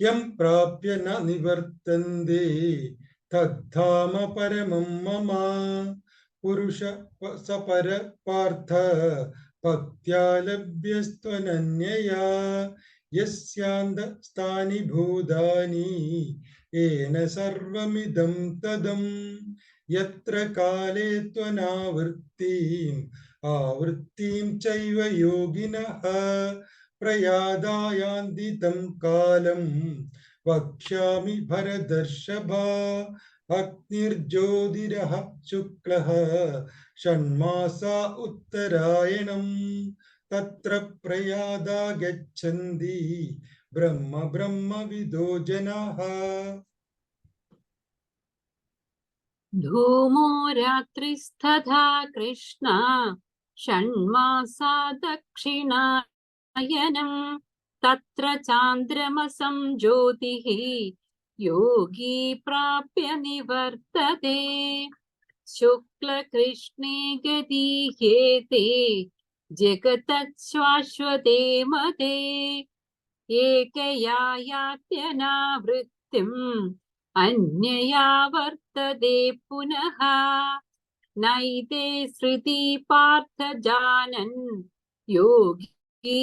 യം പ്രാപ്യ ന നിവർത്തന്തെ തദ്ധാമ പരമം മമ. പുരുഷ സപര പാർത്ഥ ഭക്ത്യാ ലഭ്യസ്ത്വനന്യയാ യസ്യാന്തസ്ഥാനി ഭൂതാനി ഏന സർവമിദം തദം. യത്ര കാലേ ത്വനാവൃത്തിം ആവൃത്തിം ചൈവ യോഗിനഃ പ്രയാതായാന്തി തം കാലം വക്ഷ്യാമി ഭരതർഷഭ. അഗ്നിർജ്യോതിരഃ ശുക്ലഃ ഷണ്മാസാ ഉത്തരായണം തത്ര പ്രയാതാ ഗച്ഛന്തി ബ്രഹ്മ ബ്രഹ്മവിദോ ജനാഃ. ധൂമോ രാത്രിസ്തഥാ കൃഷ്ണ ഷണ്മാസാ ദക്ഷിണായനം തത്ര ചാന്ദ്രമസം ജ്യോതിഃ യോഗി പ്രാപ്യ നിവർത്തതേ. ശുക്ലകൃഷ്ണേ ഗതീഹ്യേതേ ജഗതശ്വാശ്വതേ മതേ ഏകയാ യാത്യനാവൃത്തിം അന്യയാ വർത്തതേ പുനഃ. നൈതേ ശ്രുതി പാർത്ഥ ജാനൻ യോഗി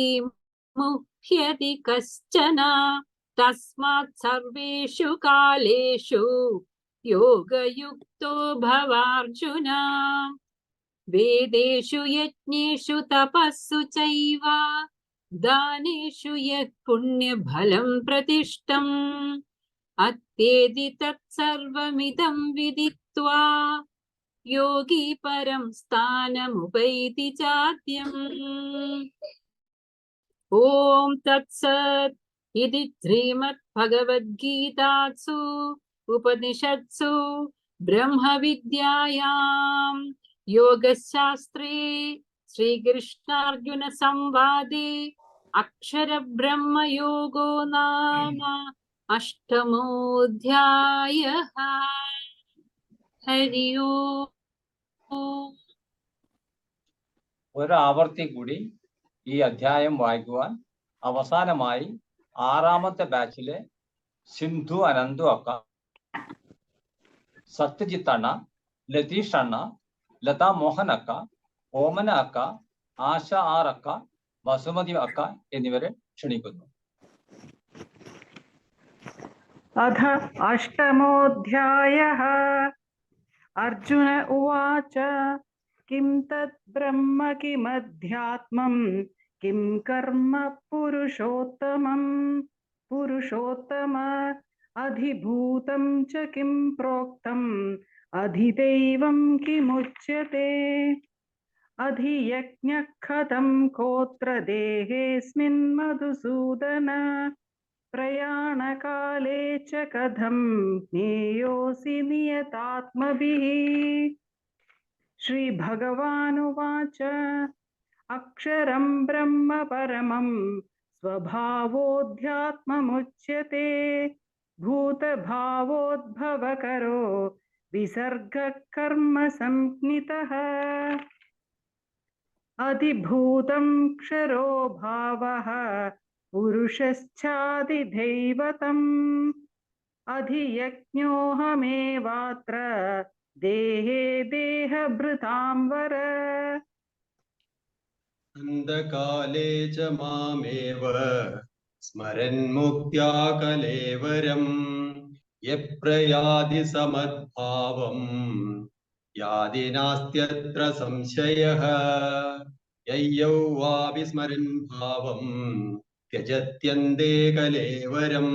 മുഹ്യതി കശ്ചന. തസ്മാത് സർവേഷു കാലേഷു യോഗയുക്തോ ഭവാർജുന. വേദേഷു യജ്ഞേഷു തപസ്സു ചൈവ ദാനേഷു യത് പുണ്യഫലം പ്രതിഷ്ഠം അത്യേതി തത്സർവമിദം വിദിത്വാ യോഗി പരം സ്ഥാനമുപൈതി ചാദ്യം. ഓം തത്സത് ഇതി ശ്രീമദ് ഭഗവദ്ഗീതാസു ഉപനിഷത്സു ബ്രഹ്മവിദ്യായാം യോഗശാസ്ത്രേ ശ്രീകൃഷ്ണാർജുന സംവാദേ അക്ഷരബ്രഹ്മയോഗോ നാമ അഷ്ടമോധ്യായഃ. ഹരി ഓം. ഒരു ആവർത്തി കൂടി ഈ അധ്യായം വായിക്കുവാൻ അവസാനമായി 6ാമത്തെ ബാച്ചിലെ സിന്ധു അനന്തു ഒക്കെ സത്യജിത്ത് അണ്ണ, ലതീഷ് അണ്ണ, ലതാ മോഹൻ അക്ക, ഓമന അക്ക, ആശ ആർ അക്ക, വസുമതി അക്ക എന്നിവരെ ക്ഷണിക്കുന്നു. अथ अष्टमोऽध्यायः अर्जुन उवाच किं तत् ब्रह्म किमध्यात्मं किं कर्म पुरुषोत्तम अधिभूतं च किं प्रोक्तम् अधिदैवं किमुच्यते अधियज्ञः कथं कोत्र देहेऽस्मिन् मधुसूदन प्रयाणकाले च कथं ज्ञेयोऽसि नियतात्मभिः श्रीभगवानुवाच अक्षरं ब्रह्म परमं स्वभावोऽध्यात्ममुच्यते भूतभावोद्भवकरो विसर्गः कर्म संज्ञितः अधिभूतं क्षरो भावः पुरुषश्चादिदैवतम् अधियज्ञोऽहमेवात्र देहे देहभृतां वर अन्धकाले च मामेव स्मरन्मुक्त्या कलेवरम् यप्रयाति समद्भावम् यादि नास्त्यत्र संशयः यय्यौ वापि स्मरन् भावम् त्यजत्यन्ते कलेवरम्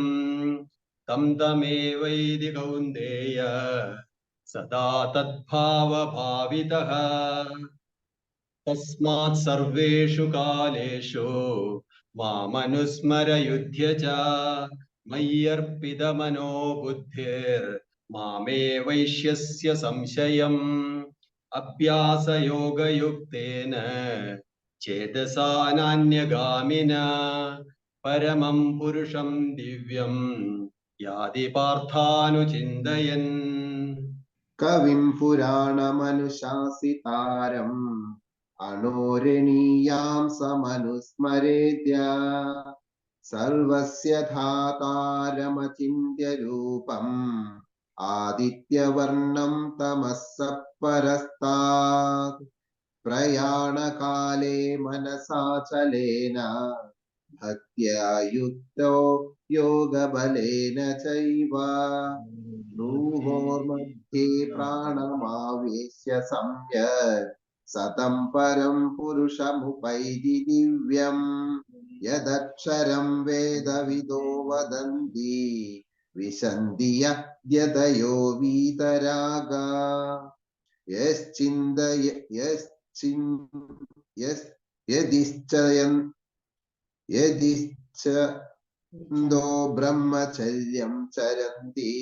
तं तमेवैति कौन्तेय सदा तद्भावभावितः तस्मात् सर्वेषु कालेषु मामनुस्मरयुध्य च मय्यर्पितमनो बुद्धिर्मामे वैश्यस्य संशयम् अभ्यासयोगयुक्तेन चेतसा नान्यगामिना परमं पुरुषं दिव्यं याति पार्थानुचिन्तयन् कविं पुराणमनुशासितारम् अणोरणीयां समनुस्मरेद्य सर्वस्य धातारमचिन्त्य रूपम् आदित्यवर्णं तमसः परस्तात् प्रयाणकाले मनसाचलेन भक्त्या युक्तो योगबलेन चैव भ्रूवोर्मध्ये प्राणमावेश्य सम्यक् सतं परं पुरुषमुपैति दिव्यम् यदक्षरं वेदविदो वदन्ति विशन्ति यदयो वीतरागा यदिच्छन्दो ब्रह्मचर्यं चरन्ति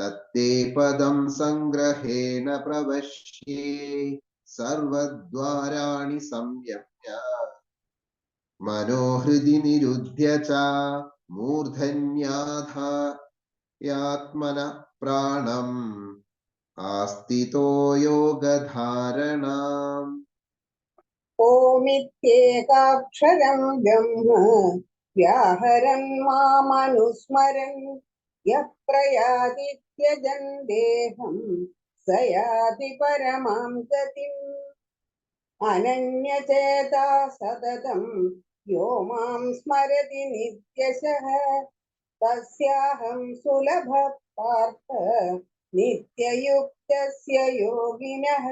तत्ते पदं संग्रहेण प्रवश्ये सर्वद्वाराणि संयम्य मनोहृदि निरुध्य च मूर्धन्याधायात्मनः प्राणम् आस्थितो योगधारणाम् ओमित्येकाक्षरं ब्रह्म व्याहरन् मामनुस्मरन् यः प्रयाति त्यजन् देहं स याति परमां गतिम् अनन्यचेता सततं यो मां स्मरति नित्यशः तस्याहं सुलभः पार्थ नित्ययुक्तस्य योगिनः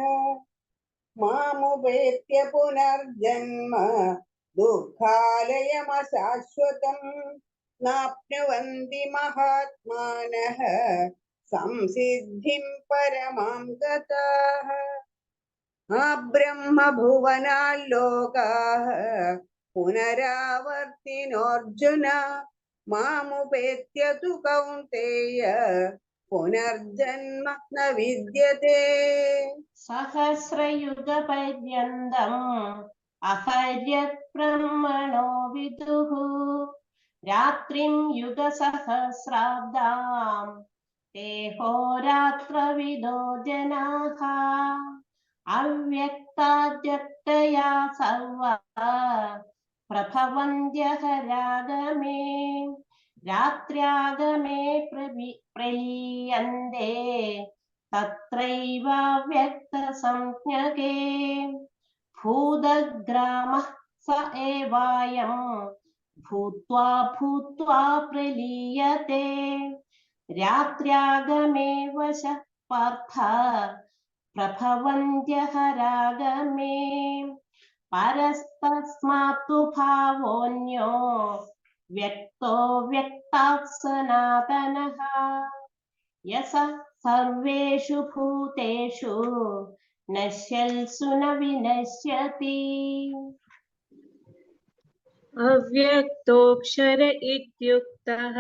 मामुपेत्य पुनर्जन्म दुःखालयमशाश्वतम् नाप्नुवन्ति महात्मानः संसिद्धिं परमां गताः अब्रह्मभुवनाल्लोकाः पुनरावर्तिनोऽर्जुन मामुपेत्य तु कौन्तेय पुनर्जन्म न विद्यते सहस्रयुगपर्यन्तम् अहर्यत् ब्रह्मणो विदुः रात्रिं युगसहस्राब्दां देहोरात्रविदो जनाः अव्यक्ताद्यक्तया सर्वा प्रभवन्त्यः रागमे रात्र्यागमे प्रलीयन्ते तत्रैव व्यक्तसंज्ञके भूतग्रामः स एवायं भूत्वा भूत्वा प्रलीयते रात्र्यागमे वशः पार्थ प्रभवन्त्यः रागमे परस्तस्मात्तु भावोऽन्यो व्यक्तो व्यक्तात् सनातनः यस सर्वेषु भूतेषु नश्यल्सु न विनश्यति अव्यक्तोऽक्षर इत्युक्तः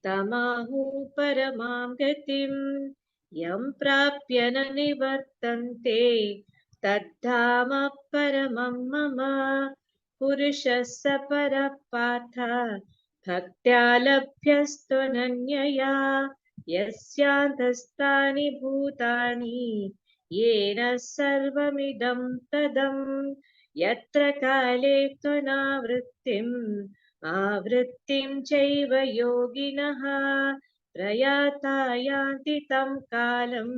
तमाहुः परमां गतिं यं प्राप्य न निवर्तन्ते तद्धाम परमं मम पुरुषः स परः पार्थ भक्त्या लभ्यस्त्वनन्यया यस्यान्तस्तानि भूतानि येन सर्वमिदं तदं यत्र काले त्वनावृत्तिम् आवृत्तिं चैव योगिनः प्रयाता यान्ति तं कालं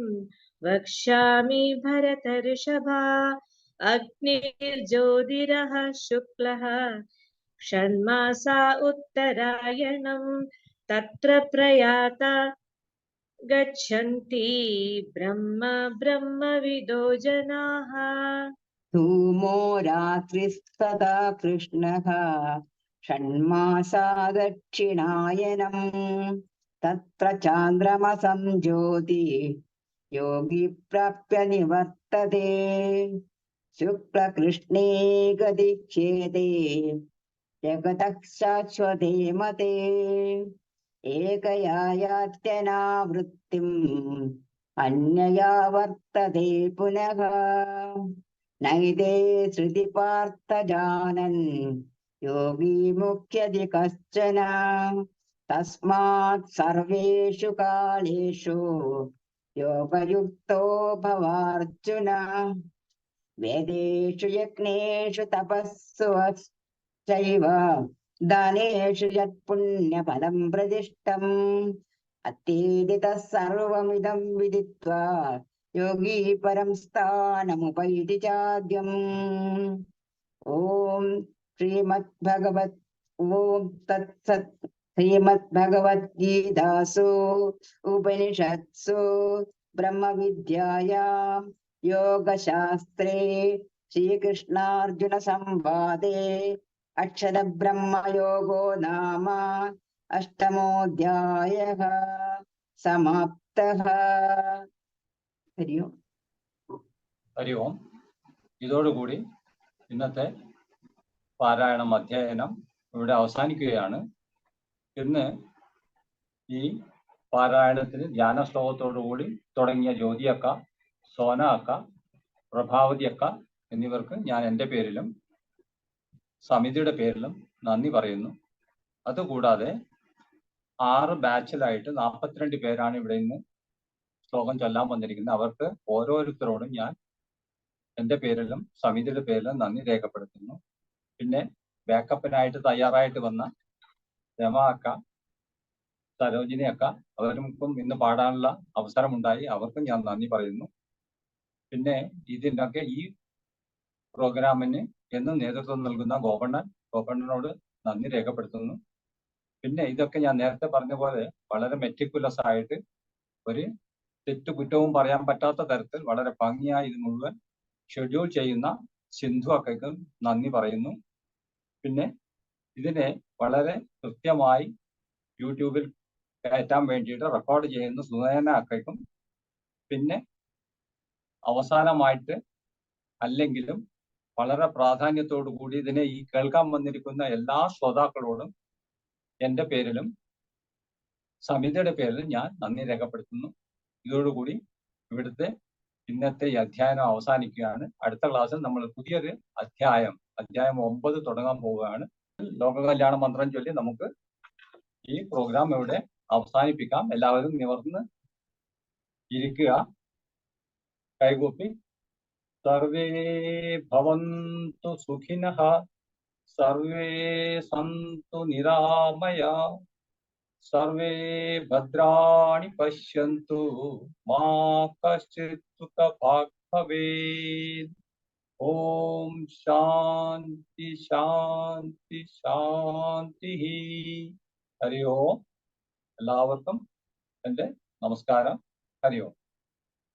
वक्ष्यामि भरतर्षभा अग्निर्ज्योतिरः शुक्लः षण्मासा उत्तरायणं तत्र प्रयाता गच्छन्ति ब्रह्मविदो जनाः धूमो रात्रिस्तदा कृष्णः षण्मासा दक्षिणायनम् तत्र चान्द्रमसं ज्योति योगी प्राप्य निवर्तते शुक्लकृष्णे गदिच्छेदे जगतः शाश्वते मते एकया यात्यनावृत्तिम् अन्यया वर्तते पुनः नैते श्रुति पार्थ जानन् योगी मुख्यति कश्चन तस्मात् सर्वेषु कालेषु योगयुक्तो भवार्जुन वेदेषु यज्ञेषु तपस्सु चैव दानेषु यत्पुण्यफलं प्रदिष्टम् अत्येदितः सर्वमिदं विदित्वा योगी परं स्थानमुपैति चाद्यम् ॐ तत्सत् श्रीमद्भगवद्गीतासु उपनिषत्सु ब्रह्मविद्यायां योगशास्त्रे श्रीकृष्णार्जुनसंवादे अक्षरब्रह्मयोगो नाम अष्टमोऽध्यायः समाप्तः हरि ओम् ഹരി ഓം. ഇതോടുകൂടി ഇന്നത്തെ പാരായണം അധ്യയനം ഇവിടെ അവസാനിക്കുകയാണ്. ഇന്ന് ഈ പാരായണത്തിന് ധ്യാന ശ്ലോകത്തോടുകൂടി തുടങ്ങിയ ജ്യോതിയക്ക, സോന അക്ക, പ്രഭാവതി അക്ക എന്നിവർക്ക് ഞാൻ എൻ്റെ പേരിലും സമിതിയുടെ പേരിലും നന്ദി പറയുന്നു. അതുകൂടാതെ 6 ബാച്ചിലായിട്ട് 42 പേരാണ് ഇവിടെ ഇന്ന് ശ്ലോകം ചൊല്ലാൻ വന്നിരിക്കുന്നത്. അവർക്ക് ഓരോരുത്തരോടും ഞാൻ എൻ്റെ പേരിലും സമിതിയുടെ പേരിലും നന്ദി രേഖപ്പെടുത്തുന്നു. പിന്നെ ബാക്കപ്പിനായിട്ട് തയ്യാറായിട്ട് വന്ന രമ അക്ക, സരോജിനി അക്ക, അവർക്കും ഇന്ന് പാടാനുള്ള അവസരമുണ്ടായി. അവർക്കും ഞാൻ നന്ദി പറയുന്നു. പിന്നെ ഇതിൻ്റെയൊക്കെ ഈ പ്രോഗ്രാമിന് എന്നും നേതൃത്വം നൽകുന്ന ഗോപണ്ണനോട് നന്ദി രേഖപ്പെടുത്തുന്നു. പിന്നെ ഇതൊക്കെ ഞാൻ നേരത്തെ പറഞ്ഞ പോലെ വളരെ മെറ്റിക്കുലസ് ആയിട്ട് ഒരു തെറ്റുകുറ്റവും പറയാൻ പറ്റാത്ത തരത്തിൽ വളരെ ഭംഗിയായി ഇത് മുഴുവൻ ഷെഡ്യൂൾ ചെയ്യുന്ന സിന്ധു അക്കയ്ക്കും നന്ദി പറയുന്നു. പിന്നെ ഇതിനെ വളരെ കൃത്യമായി യൂട്യൂബിൽ കയറ്റാൻ വേണ്ടിയിട്ട് റെക്കോർഡ് ചെയ്യുന്ന സുനയന അക്കയ്ക്കും, പിന്നെ അവസാനമായിട്ട് അല്ലെങ്കിലും വളരെ പ്രാധാന്യത്തോടു കൂടി ഇതിനെ ഈ കേൾക്കാൻ വന്നിരിക്കുന്ന എല്ലാ ശ്രോതാക്കളോടും എൻ്റെ പേരിലും സമിതിയുടെ പേരിലും ഞാൻ നന്ദി രേഖപ്പെടുത്തുന്നു. ഇതോടുകൂടി ഇവിടുത്തെ ഇന്നത്തെ ഈ അധ്യായം അവസാനിക്കുകയാണ്. അടുത്ത ക്ലാസ്സിൽ നമ്മൾ പുതിയൊരു അധ്യായം 9 തുടങ്ങാൻ പോവുകയാണ്. ലോക കല്യാണ മന്ത്രം ചൊല്ലി നമുക്ക് ഈ പ്രോഗ്രാം ഇവിടെ അവസാനിപ്പിക്കാം. എല്ലാവരും നിവർന്ന് ഇരിക്കുക, കൈകൂപ്പി. സർവേ ഭവന്തു സുഖിനഃ, സർവേ സന്തു നിരാമയാ, सर्वे भद्राणि पश्यन्तु मा कश्चित् दुःखभाग् भवेत्। ओम शांति शांति शांति। हरि ओम. എല്ലാവർക്കും എൻ്റെ നമസ്കാരം. ഹരി ഓം.